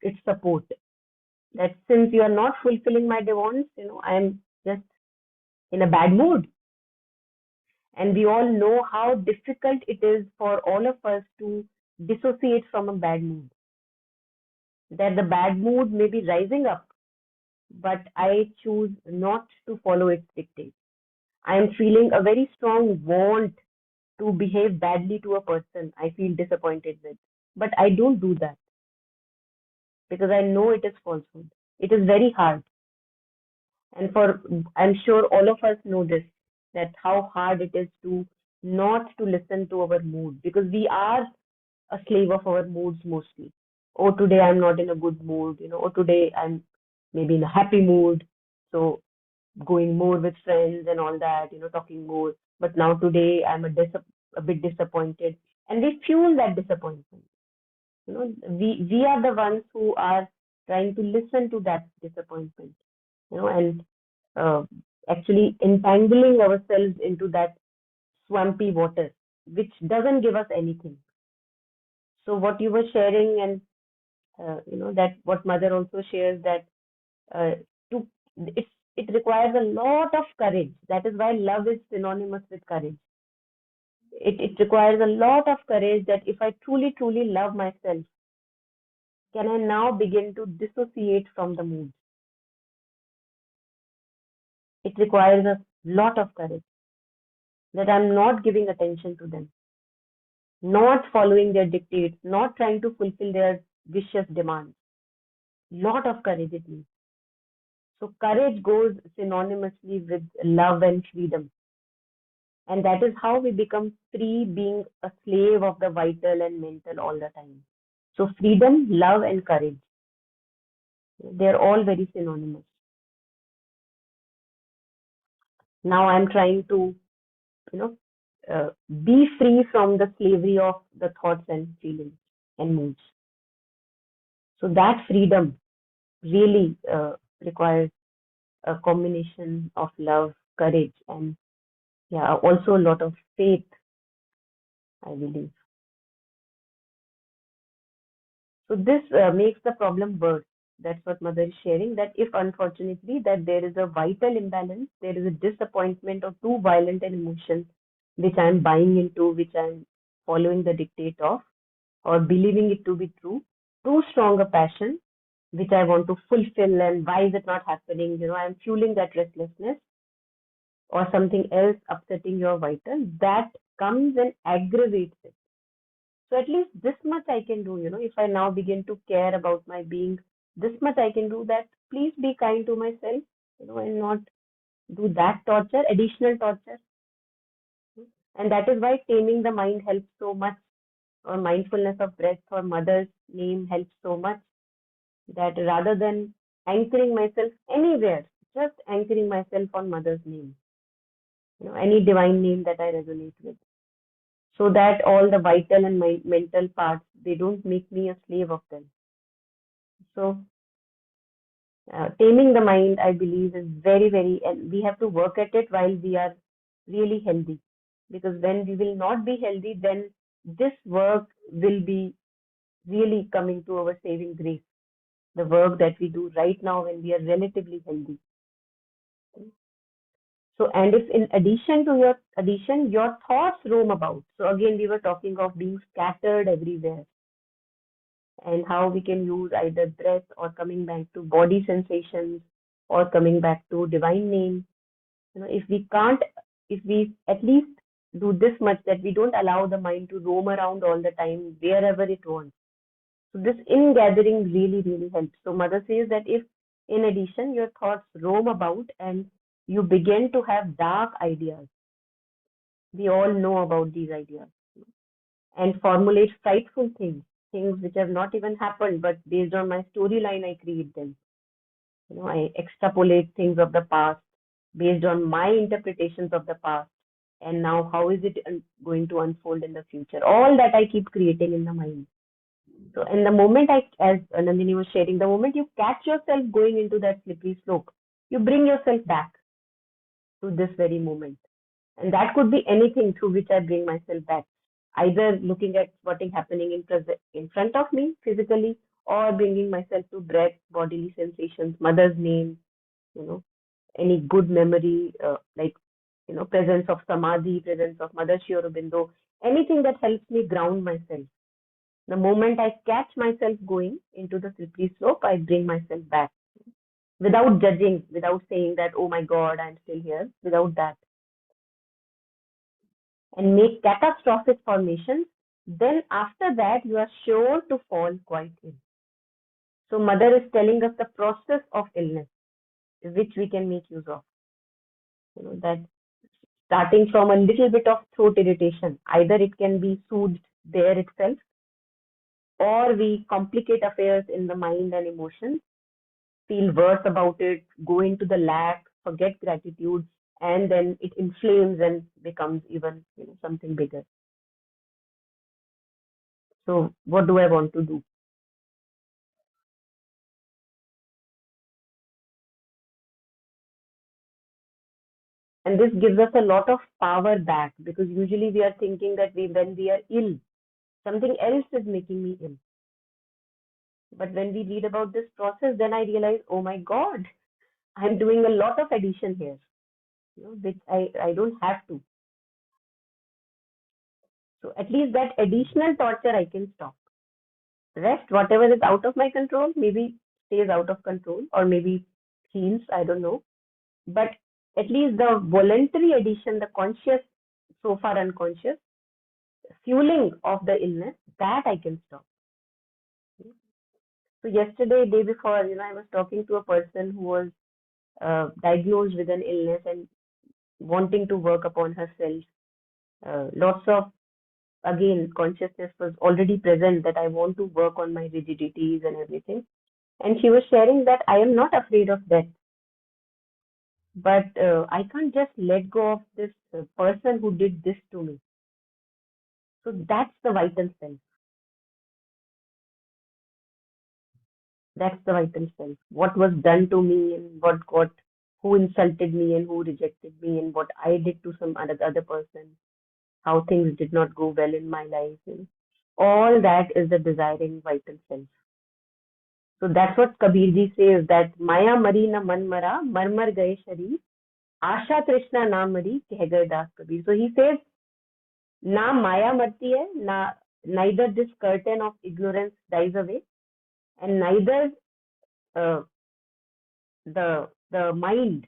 its support. That since you are not fulfilling my demands, I'm just in a bad mood. And we all know how difficult it is for all of us to dissociate from a bad mood. That the bad mood may be rising up, but I choose not to follow its dictates. I am feeling a very strong want to behave badly to a person I feel disappointed with. But I don't do that because I know it is falsehood. It is very hard. And I'm sure all of us know this, that how hard it is to not to listen to our mood, because we are a slave of our moods mostly. Oh, today I'm not in a good mood, or today I'm maybe in a happy mood. So going more with friends and all that, talking more. But now today I'm a bit disappointed, and we fuel that disappointment. We are the ones who are trying to listen to that disappointment, and uh, actually entangling ourselves into that swampy water, which doesn't give us anything. So what you were sharing, and that what mother also shares, that uh, to it requires a lot of courage. That is why love is synonymous with courage. It requires a lot of courage, that if I truly, truly love myself, can I now begin to dissociate from the mood? It requires a lot of courage, that I'm not giving attention to them, not following their dictates, not trying to fulfill their vicious demands. Lot of courage it needs. So courage goes synonymously with love and freedom. And that is how we become free, being a slave of the vital and mental all the time. So freedom, love, and courage, they're all very synonymous. Now I'm trying to, you know, be free from the slavery of the thoughts and feelings and moods. So that freedom really requires a combination of love, courage, and yeah, also a lot of faith, I believe. So this makes the problem worse. That's what mother is sharing, that if unfortunately that there is a vital imbalance, there is a disappointment or too violent an emotion which I'm buying into, which I'm following the dictate of, or believing it to be true, too strong a passion which I want to fulfill, and why is it not happening? I'm fueling that restlessness, or something else upsetting your vital, that comes and aggravates it. So at least this much I can do, if I now begin to care about my being, this much I can do, that please be kind to myself, and not do that torture, additional torture. And that is why taming the mind helps so much, or mindfulness of breath or mother's name helps so much, that rather than anchoring myself anywhere, just anchoring myself on mother's name, any divine name that I resonate with, so that all the vital and my mental parts, they don't make me a slave of them. So taming the mind, I believe, is very, very, and we have to work at it while we are really healthy. Because when we will not be healthy, then this work will be really coming to our saving grace. The work that we do right now when we are relatively healthy. So, and if in addition, your thoughts roam about. So again, we were talking of being scattered everywhere, and how we can use either breath, or coming back to body sensations, or coming back to divine name. If we can't, if we at least do this much, that we don't allow the mind to roam around all the time wherever it wants. So this in-gathering really, really helps. So mother says that if in addition your thoughts roam about and you begin to have dark ideas, we all know about these ideas, and formulate frightful things which have not even happened, but based on my storyline, I create them. I extrapolate things of the past based on my interpretations of the past. And now, how is it going to unfold in the future? All that I keep creating in the mind. So, in the moment as Nandini was sharing, the moment you catch yourself going into that slippery slope, you bring yourself back to this very moment. And that could be anything through which I bring myself back, either looking at what is happening in front of me physically, or bringing myself to breath, bodily sensations, mother's name, you know, any good memory, like, presence of samadhi, presence of Mother Sri Aurobindo, anything that helps me ground myself. The moment I catch myself going into the slippery slope, I bring myself back. without judging, without saying that, oh my God, I'm still here, without that, and make catastrophic formations, then after that you are sure to fall quite ill. So mother is telling us the process of illness, which we can make use of. That starting from a little bit of throat irritation, either it can be soothed there itself, or we complicate affairs in the mind and emotions, feel worse about it, go into the lack, forget gratitude, and then it inflames and becomes even something bigger. So what do I want to do? And this gives us a lot of power back, because usually we are thinking that when we are ill, something else is making me ill. But when we read about this process, then I realize, oh my God, I'm doing a lot of addition here, which I don't have to. So at least that additional torture I can stop. Rest, whatever is out of my control, maybe stays out of control, or maybe heals, I don't know. But at least the voluntary addition, the conscious, so far unconscious, fueling of the illness, that I can stop. So yesterday, day before, I was talking to a person who was diagnosed with an illness and wanting to work upon herself. Lots of, again, consciousness was already present that I want to work on my rigidities and everything. And she was sharing that I am not afraid of death, but I can't just let go of this person who did this to me. So that's the vital self. That's the vital self. What was done to me, and who insulted me and who rejected me, and what I did to some other person, how things did not go well in my life. All that is the desiring vital self. So that's what Kabirji says, that Maya mari na man mara, mar gaye sharir, Asha Trishna na mari, keh gaye Das Kabir. So he says, na Maya marti hai, neither this curtain of ignorance dies away, and neither uh, the mind,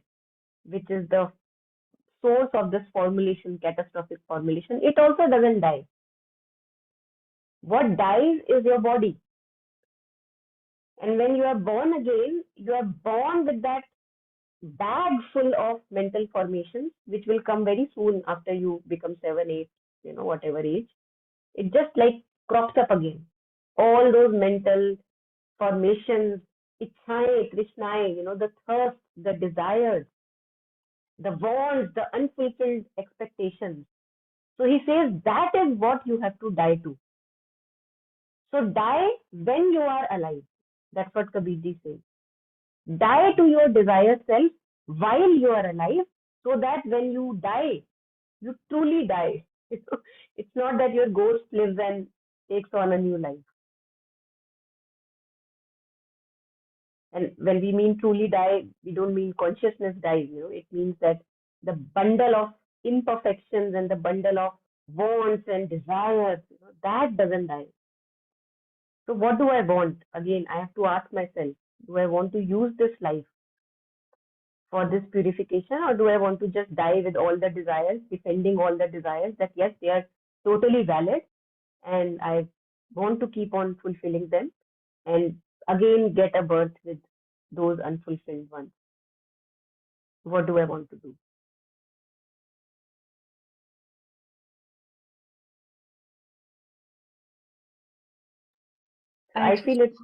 which is the source of this formulation, catastrophic formulation, it also doesn't die. What dies is your body. And when you are born again, you are born with that bag full of mental formations, which will come very soon after you become 7, 8, whatever age. It just like crops up again. All those mental formations, ichhaye, trishnaye, the thirst, the desires, the wants, the unfulfilled expectations. So he says that is what you have to die to. So die when you are alive. That's what Kabirji says. Die to your desire self while you are alive, so that when you die, you truly die. It's not that your ghost lives and takes on a new life. And when we mean truly die, we don't mean consciousness dies. It means that the bundle of imperfections and the bundle of wants and desires, that doesn't die. So what do I want? Again, I have to ask myself, do I want to use this life for this purification, or do I want to just die with all the desires, defending all the desires that yes, they are totally valid and I want to keep on fulfilling them and again get a birth with those unfulfilled ones? What do I want to do? I feel it's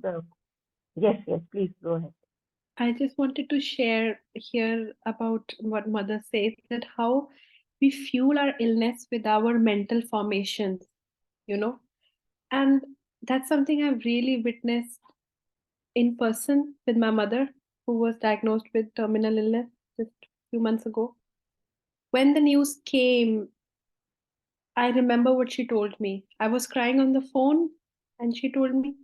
yes, please go ahead. I just wanted to share here about what Mother says, that how we fuel our illness with our mental formations, and that's something I've really witnessed in person with my mother, who was diagnosed with terminal illness just a few months ago. When the news came, I remember what she told me. I was crying on the phone, and she told me,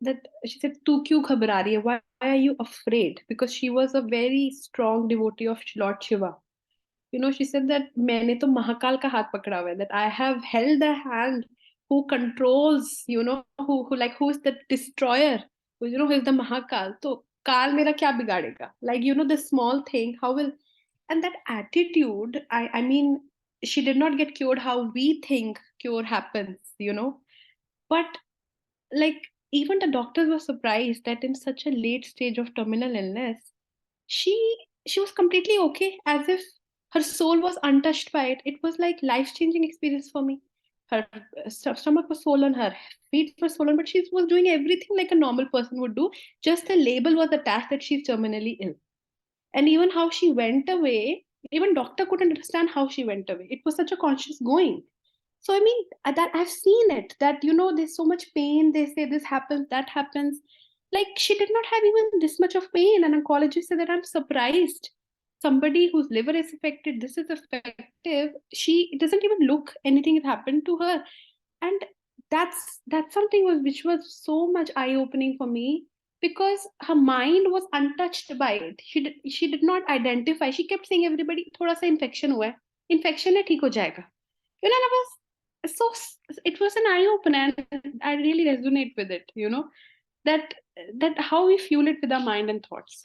that she said, "Tu kyun ghabra rahi hai? Why are you afraid?" Because she was a very strong devotee of Lord Shiva. She said that मैंने तो महाकाल का हाथ पकड़ा हुआ है, that I have held the hand who controls, who is the destroyer, who is the Mahakal. So काल मेरा क्या बिगाड़ेगा, like, you know, the small thing, how will, and that attitude, I mean, she did not get cured how we think cure happens, you know. But like, even the doctors were surprised that in such a late stage of terminal illness, she she was completely okay, as if her soul was untouched by it. It was like life changing experience for me. Her stomach was swollen, her feet were swollen, but she was doing everything like a normal person would do. Just the label was attached that she's terminally ill. And even how she went away, even doctor couldn't understand how she went away. It was such a conscious going. So I mean, that I've seen it, that, you know, there's so much pain, they say this happens, that happens. Like, she did not have even this much of pain, and oncologist said that, I'm surprised, somebody whose liver is affected, this is effective, she doesn't even look anything has happened to her. And that's something which was so much eye opening for me, because her mind was untouched by it. She did not identify. She kept saying everybody, थोड़ा सा infection हुआ है, infection है, ठीक हो जाएगा. You know, and I was so, it was an eye opener, and I really resonate with it, you know, that how we fuel it with our mind and thoughts.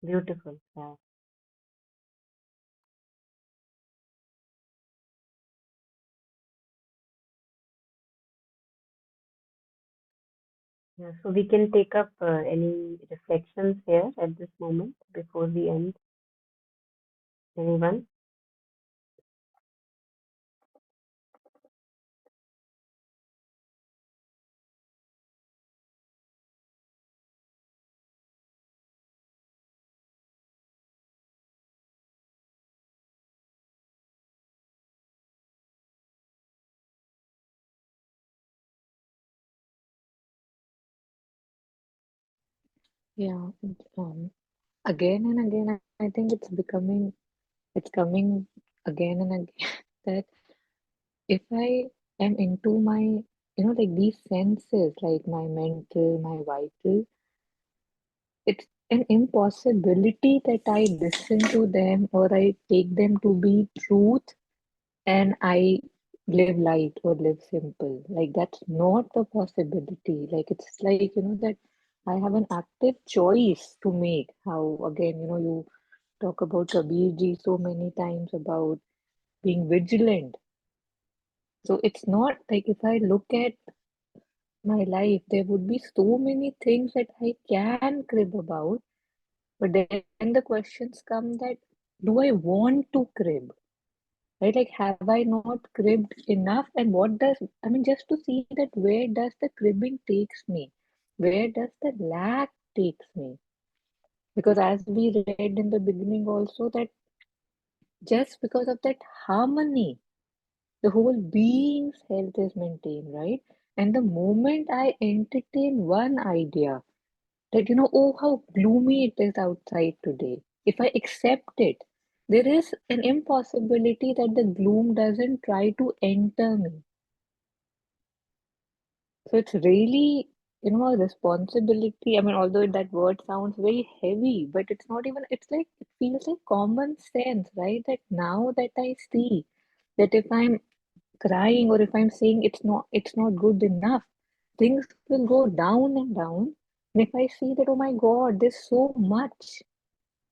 Beautiful. Yeah. Yeah. So we can take up any reflections here at this moment before we end. Anyone? Yeah, again and again, I think it's coming again and again that if I am into my, like these senses, like my mental, my vital, it's an impossibility that I listen to them or I take them to be truth and I live light or live simple. Like that's not the possibility. Like it's like, that I have an active choice to make. How again, you talk about Kabir ji so many times about being vigilant. So it's not like if I look at my life, there would be so many things that I can crib about, but then the questions come that do I want to crib? Right? Like, have I not cribbed enough? And what does, I mean, just to see that where does the cribbing takes me? Where does the lack takes me? Because as we read in the beginning also, that just because of that harmony, the whole being's health is maintained, right? And the moment I entertain one idea that, oh, how gloomy it is outside today, if I accept it, there is an impossibility that the gloom doesn't try to enter me. So it's really, a responsibility. I mean, although that word sounds very heavy, but it's not even, it's like, it feels like common sense, right? That now that I see that if I'm crying or if I'm saying it's not good enough, things will go down and down. And if I see that, oh my God, there's so much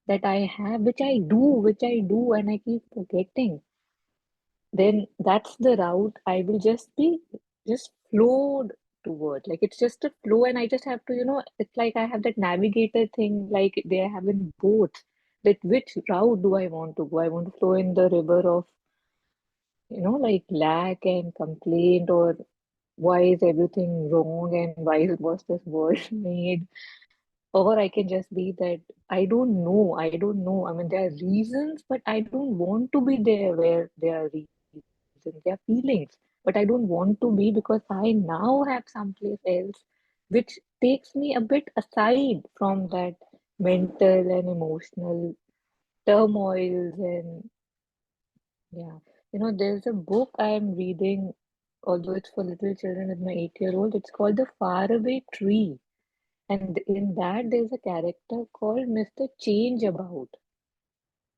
that I have, which I do, and I keep forgetting, then that's the route I will just be just flowed toward. Like it's just a flow, and I just have to, it's like I have that navigator thing, like they have in boats. That which route do I want to go? I want to flow in the river of, like lack and complaint, or why is everything wrong and why was this world made? Or I can just be that I don't know. I don't know. I mean, there are reasons, but I don't want to be there where there are reasons. There are feelings, but I don't want to be because I now have someplace else which takes me a bit aside from that mental and emotional turmoils. And yeah, there's a book I'm reading, although it's for little children with my 8-year-old. It's called The Faraway Tree. And in that, there's a character called Mr. Changeabout.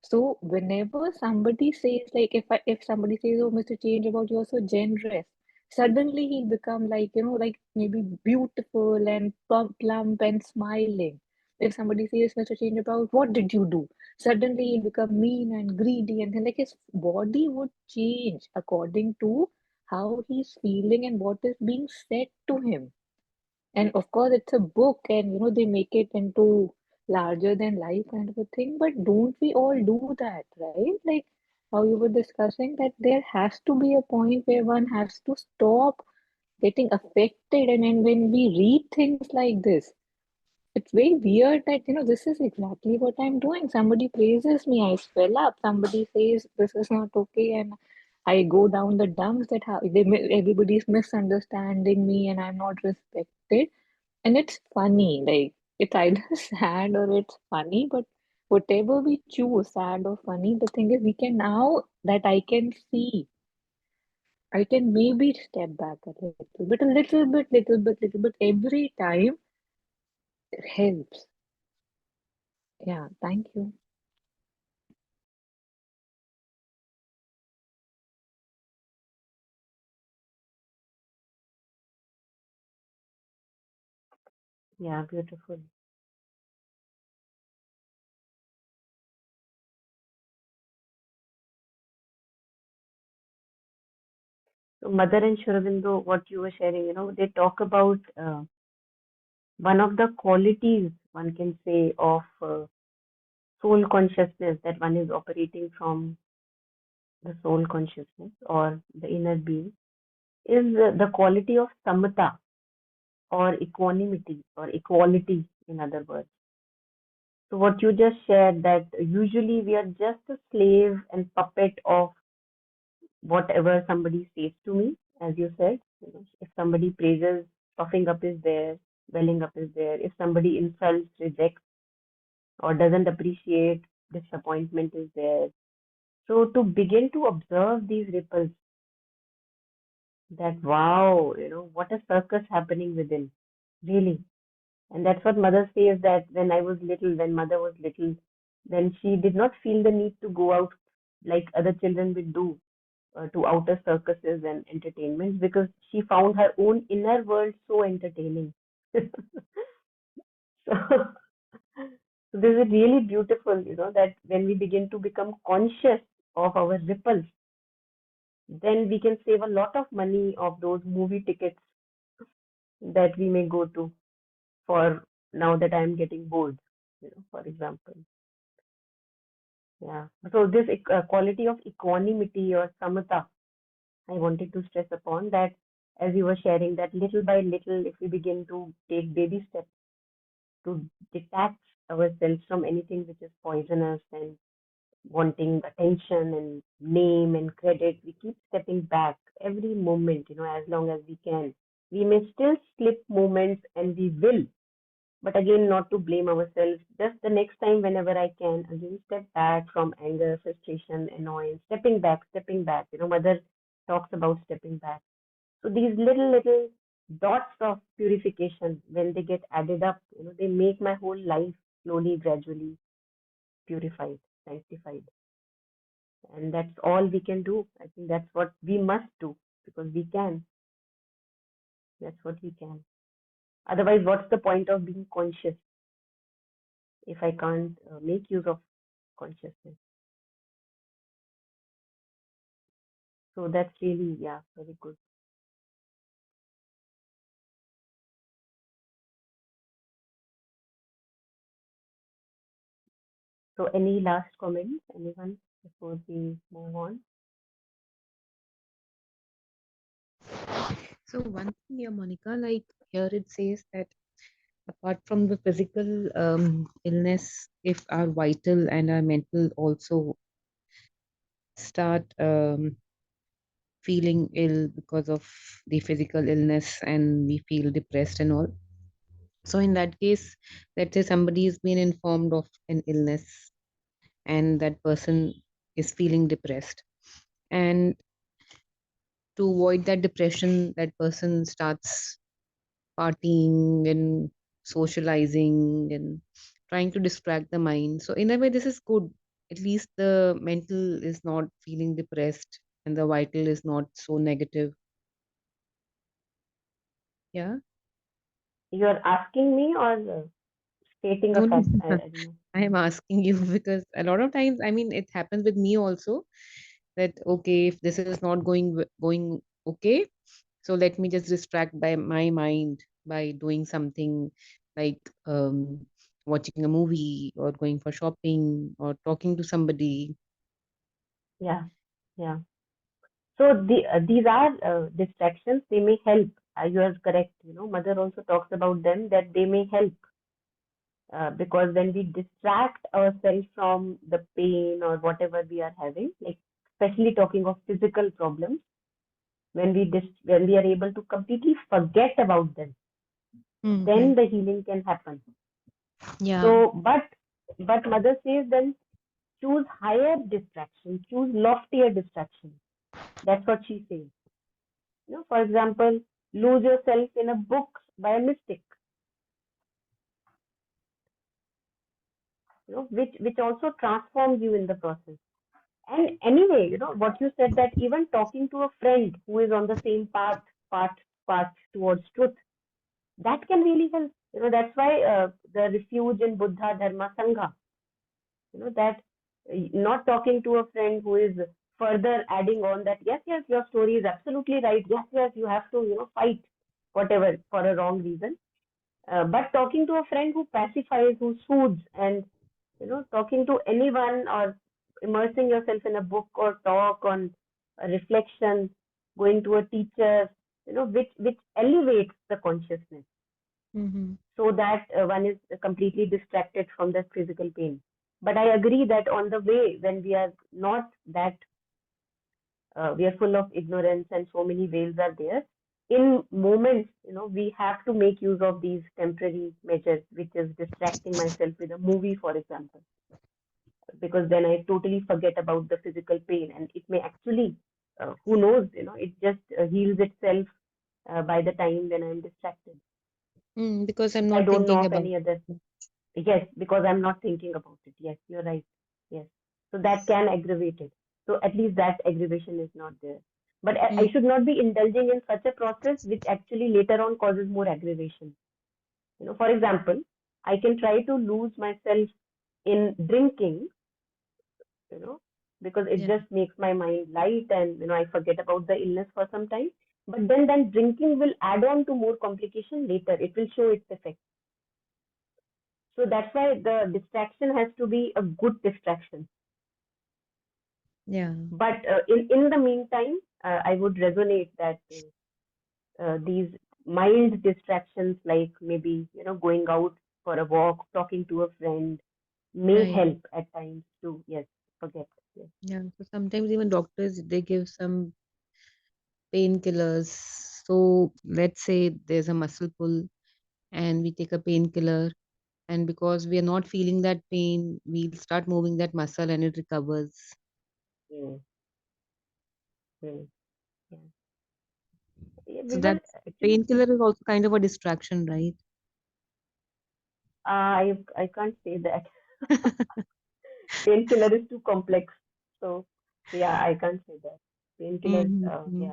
So whenever somebody says, like, if somebody says, "Oh, Mr. Changeabout, you're so generous," Suddenly he'll become like, like maybe beautiful and plump and smiling. If somebody says such a change about what did you do? Suddenly he'll become mean and greedy, and then like his body would change according to how he's feeling and what is being said to him. And of course, it's a book, and they make it into larger than life kind of a thing. But don't we all do that, right? Like how you were discussing that there has to be a point where one has to stop getting affected. And then when we read things like this, it's very weird that, this is exactly what I'm doing. Somebody praises me, I swell up. Somebody says this is not okay, and I go down the dumps that how everybody's misunderstanding me and I'm not respected. And it's funny, like it's either sad or it's funny, but whatever we choose, sad or funny, the thing is we can now that I can see, I can maybe step back a little bit every time. It helps. Yeah, thank you. Yeah, beautiful. So Mother and Sri Aurobindo, what you were sharing, they talk about one of the qualities, one can say, of soul consciousness, that one is operating from the soul consciousness or the inner being, is the quality of samata, or equanimity, or equality, in other words. So what you just shared, that usually we are just a slave and puppet of whatever somebody says to me, as you said. If somebody praises, puffing up is there, welling up is there. If somebody insults, rejects, or doesn't appreciate, disappointment is there. So to begin to observe these ripples, that wow, what a circus happening within, really. And that's what mother says, that when I was little, when mother was little, then she did not feel the need to go out like other children would do, to outer circuses and entertainments, because she found her own inner world so entertaining. So, so this is really beautiful, that when we begin to become conscious of our ripples, then we can save a lot of money of those movie tickets that we may go to, for now that I'm getting bored, for example. Yeah. So this quality of equanimity or samatha, I wanted to stress upon that, as you were sharing, that little by little, if we begin to take baby steps to detach ourselves from anything which is poisonous and wanting attention and name and credit, we keep stepping back every moment, as long as we can. We may still slip moments, and we will, but again, not to blame ourselves. Just the next time, whenever I can, again, step back from anger, frustration, annoyance, stepping back, stepping back. Mother talks about stepping back. So these little dots of purification, when they get added up, they make my whole life slowly, gradually purified, sanctified. And that's all we can do. I think that's what we must do, because we can. That's what we can. Otherwise, what's the point of being conscious if I can't make use of consciousness? So that's really, yeah, very good. So any last comments, anyone, before we move on? So one thing here, Monica, like here it says that apart from the physical illness, if our vital and our mental also start feeling ill because of the physical illness and we feel depressed and all. So in that case, let's say somebody has been informed of an illness and that person is feeling depressed. And to avoid that depression, that person starts partying and socializing and trying to distract the mind. So in a way, this is good. At least the mental is not feeling depressed and the vital is not so negative. Yeah. You're asking me or stating a No, no. fact? I don't know. I am asking you because a lot of times, I mean, it happens with me also that okay, if this is not going okay, so let me just distract by my mind by doing something like watching a movie or going for shopping or talking to somebody. Yeah, yeah. So these are distractions. They may help. You are correct. Mother also talks about them that they may help because when we distract ourselves from the pain or whatever we are having, like especially talking of physical problems, when we are able to completely forget about them, Mm-hmm. then the healing can happen. Yeah. So, but mother says then choose higher distraction, choose loftier distraction. That's what she says. For example, lose yourself in a book by a mistake, which also transforms you in the process. And anyway, what you said, that even talking to a friend who is on the same path, path towards truth, that can really help. That's why the refuge in Buddha Dharma Sangha, that not talking to a friend who is further adding on that, yes, yes, your story is absolutely right. Yes, yes, you have to, fight whatever for a wrong reason. But talking to a friend who pacifies, who soothes, and talking to anyone or immersing yourself in a book or talk on a reflection, going to a teacher, which elevates the consciousness Mm-hmm. so that one is completely distracted from the physical pain. But I agree that on the way, when we are not that, we are full of ignorance and so many veils are there. In moments, we have to make use of these temporary measures, which is distracting myself with a movie, for example, because then I totally forget about the physical pain, and it may actually, who knows, it just heals itself by the time when I'm distracted. Because I'm I not don't know thinking of about any other. it. Yes, because I'm not thinking about it. Yes, you're right. Yes. So that can aggravate it. So at least that aggravation is not there. But I Mm. should not be indulging in such a process which actually later on causes more aggravation. For example, I can try to lose myself in drinking, you know, because it Yeah. just makes my mind light and, I forget about the illness for some time. But then drinking will add on to more complication later. It will show its effect. So that's why the distraction has to be a good distraction. Yeah. But in the meantime, I would resonate that these mild distractions, like maybe going out for a walk, talking to a friend, may Right. help at times to, yes, forget. Yes. Yeah. So sometimes even doctors they give some painkillers. So let's say there's a muscle pull and we take a painkiller, and because we are not feeling that pain, we'll start moving that muscle and it recovers. Mm, mm, yeah. Yeah, So we were that actually. painkiller is also kind of a distraction, right? I can't say that. Painkiller is too complex. So yeah, I can't say that. Painkiller, Mm-hmm. yeah.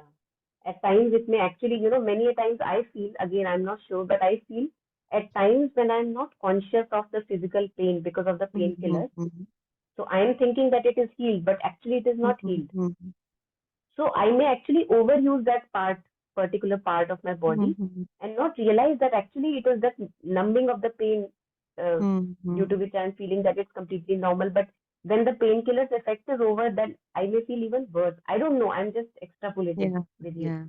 At times it may actually, many a times I feel, again, I'm not sure, but I feel at times when I'm not conscious of the physical pain because of the painkiller, Mm-hmm. so I am thinking that it is healed, but actually it is not healed. Mm-hmm. So I may actually overuse that particular part of my body, Mm-hmm. and not realize that actually it is that numbing of the pain, uh, due to Mm-hmm. which I'm feeling that it's completely normal. But when the painkiller's effect is over, then I may feel even worse. I don't know. I'm just extrapolating Yeah. with you. Yeah.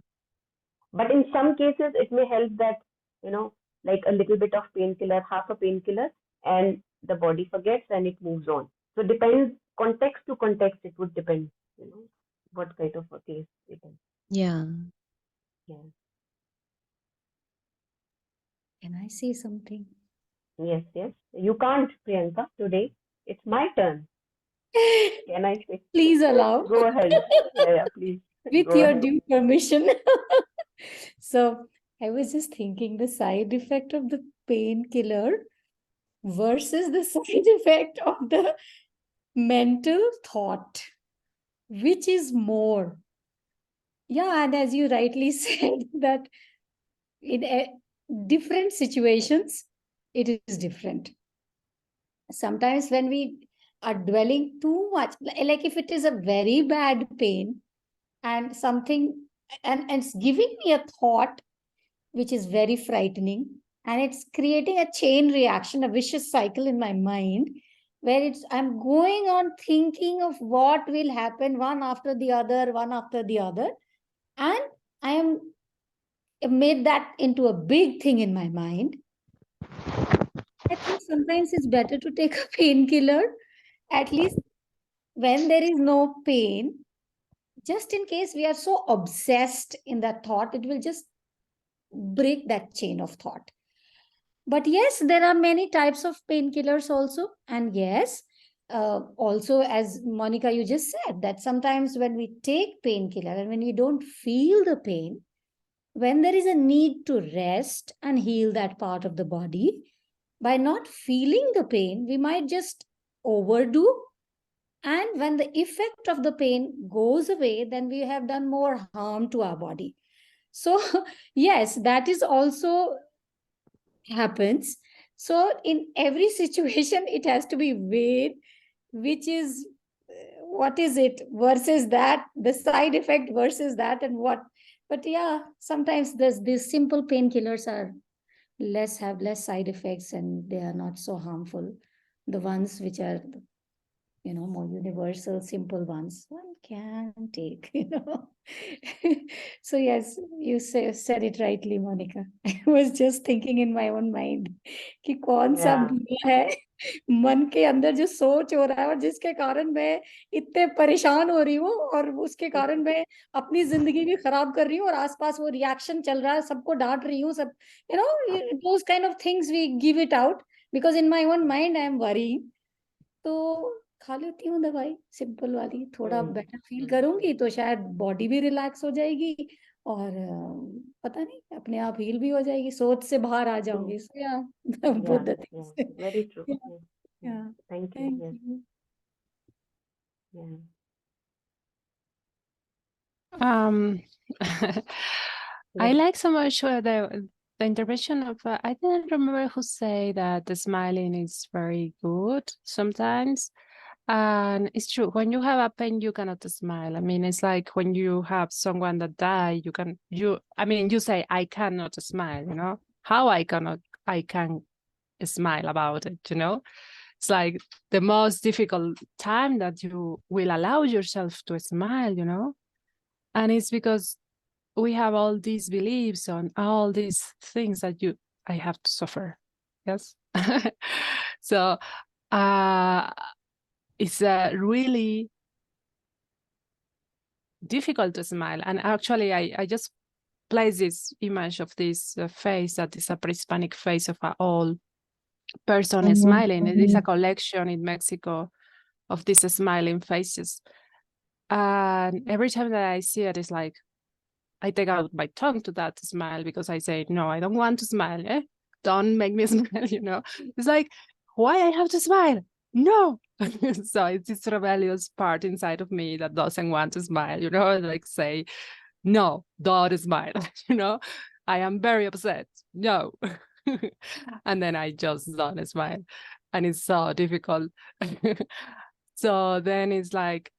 But in some cases, it may help that, you know, like a little bit of painkiller, half a painkiller, and the body forgets and it moves on. So depends, context to context, it would depend, what kind of a case it is. Yeah. Yeah. Can I say something? Yes, yes. You can't, Priyanka, today. It's my turn. Can I say? Please allow, Go ahead. Yeah, yeah, please. with Go your ahead. due permission. So I was just thinking the side effect of the painkiller versus the side effect of the mental thought. Which is more? Yeah, and as you rightly said, that in different situations, it is different. Sometimes when we are dwelling too much, like if it is a very bad pain and something, and it's giving me a thought which is very frightening, and it's creating a chain reaction, a vicious cycle in my mind, where I'm going on thinking of what will happen one after the other, one after the other, and I am made that into a big thing in my mind. I think sometimes it's better to take a painkiller, at least when there is no pain, just in case we are so obsessed in that thought, it will just break that chain of thought. But yes, there are many types of painkillers also. And yes, also, as Monica, you just said, that sometimes when we take painkiller and when we don't feel the pain, when there is a need to rest and heal that part of the body, by not feeling the pain, we might just overdo. And when the effect of the pain goes away, then we have done more harm to our body. So, yes, that is also happens. So, in every situation, it has to be weighed, which is what is it versus that, the side effect versus that, and what. But yeah, sometimes these simple painkillers are have less side effects and they are not so harmful. The ones which are, more universal, simple ones, one can take, So yes, you said it rightly, Monica. I was just thinking in my own mind कि कौन सा Yeah. भूला है मन के अंदर जो सोच हो रहा है और जिसके कारण मैं इतने परेशान हो रही हूँ और उसके कारण मैं अपनी जिंदगी भी खराब कर रही हूँ और आसपास वो रिएक्शन चल रहा है, सबको डांट रही हूँ, सब those kind of things we give it out because in my own mind I am worrying. तो खा लेती हूँ दवाई सिंपल वाली, थोड़ा बेटर फील करूंगी तो शायद बॉडी भी रिलैक्स हो जाएगी और पता नहीं अपने आप हील भी हो जाएगी, सोच से बाहर आ जाऊंगी. So yeah, both the Yeah, things. very true. Yeah, Yeah, yeah. thank you. Thank Yes, you. yeah. I Yeah. like so much the intervention of I didn't remember who say that the smiling is very good sometimes. And it's true, when you have a pain, you cannot smile. I mean, it's like when you have someone that die, you say, I cannot smile, how I can smile about it, It's like the most difficult time that you will allow yourself to smile. And it's because we have all these beliefs on all these things that I have to suffer. Yes. So it's really difficult to smile. And actually, I just place this image of this face that is a pre-Hispanic face of an old person smiling. It is a collection in Mexico of these smiling faces. And every time that I see it, it's like, I take out my tongue to that smile because I say, no, I don't want to smile. Don't make me smile, It's like, why I have to smile? No. So it's this rebellious part inside of me that doesn't want to smile, like say, no, don't smile, I am very upset. No. And then I just don't smile. And it's so difficult. So then it's like,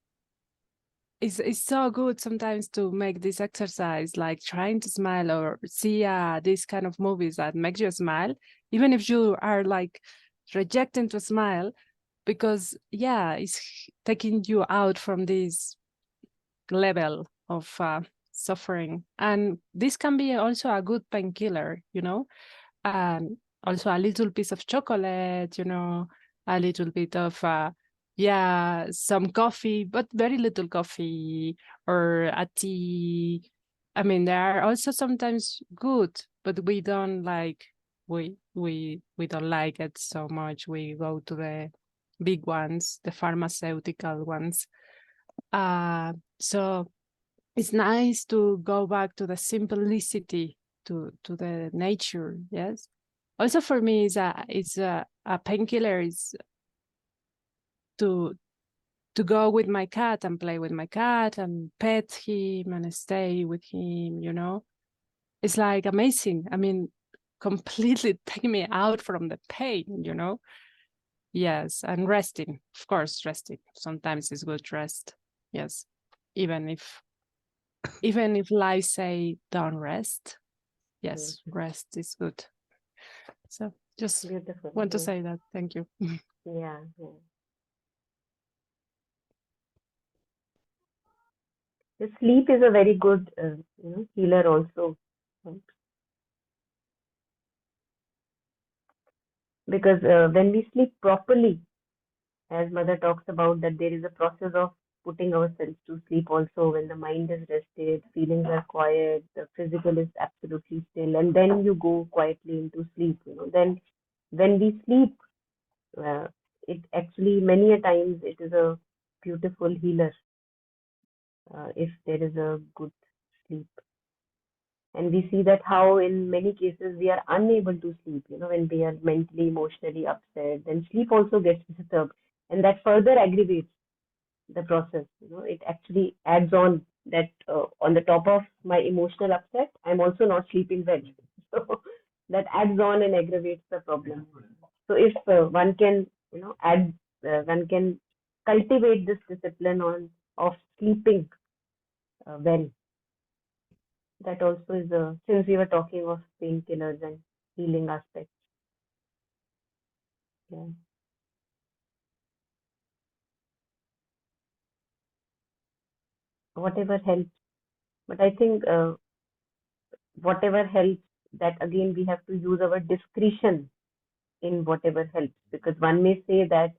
it's so good sometimes to make this exercise, like trying to smile or see these kind of movies that make you smile, even if you are like rejecting to smile, because it's taking you out from this level of suffering. And this can be also a good painkiller, and also a little piece of chocolate, a little bit of some coffee, but very little coffee, or a tea. I mean, they are also sometimes good, but we don't like we don't like it so much. We go to the big ones, the pharmaceutical ones. So it's nice to go back to the simplicity, to the nature. Yes. Also for me, it's a painkiller is to go with my cat and play with my cat and pet him and stay with him. it's like amazing. I mean, completely take me out from the pain, you know? Yes, and resting, of course, resting. Sometimes it's good to rest. Yes, even if life say don't rest, yes, rest is good. So just Beautiful. want to say that. Thank you. Yeah. The sleep is a very good, healer also, right? Because when we sleep properly, as Mother talks about, that there is a process of putting ourselves to sleep also when the mind is rested, feelings are quiet, the physical is absolutely still, and then you go quietly into sleep. Then when we sleep, uh, it actually many a times it is a beautiful healer if there is a good sleep. And we see that how in many cases we are unable to sleep, when we are mentally, emotionally upset, then sleep also gets disturbed. And that further aggravates the process. It actually adds on that on the top of my emotional upset, I'm also not sleeping well. So that adds on and aggravates the problem. So if one can, one can cultivate this discipline on of sleeping well. That also is a, since we were talking of painkillers and healing aspects. Yeah. Whatever helps. But I think whatever helps, that again we have to use our discretion in whatever helps. Because one may say that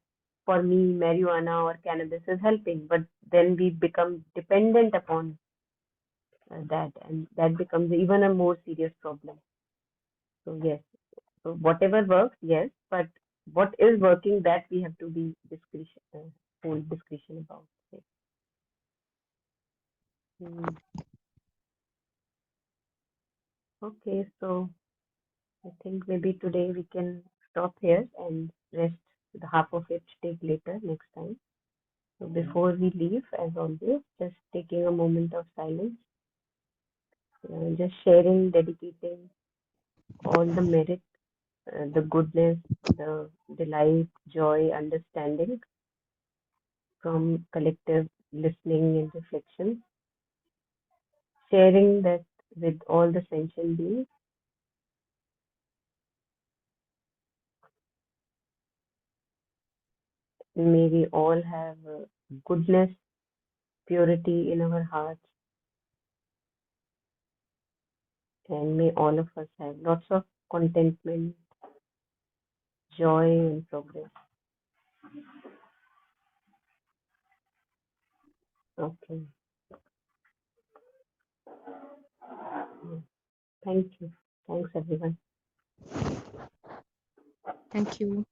for me, marijuana or cannabis is helping, but then we become dependent upon that, and that becomes even a more serious problem. So, yes. So, whatever works, yes, but what is working, that we have to be discretion, hold discretion about. Yes. Okay, so I think maybe today we can stop here and rest. The half of it take later next time. So before we leave, as always, just taking a moment of silence, just sharing, dedicating all the merit, the goodness, the delight, joy, understanding from collective listening and reflection, sharing that with all the sentient beings. May we all have goodness, purity in our hearts, and may all of us have lots of contentment, joy, and progress. Okay. Thank you. Thanks, everyone. Thank you.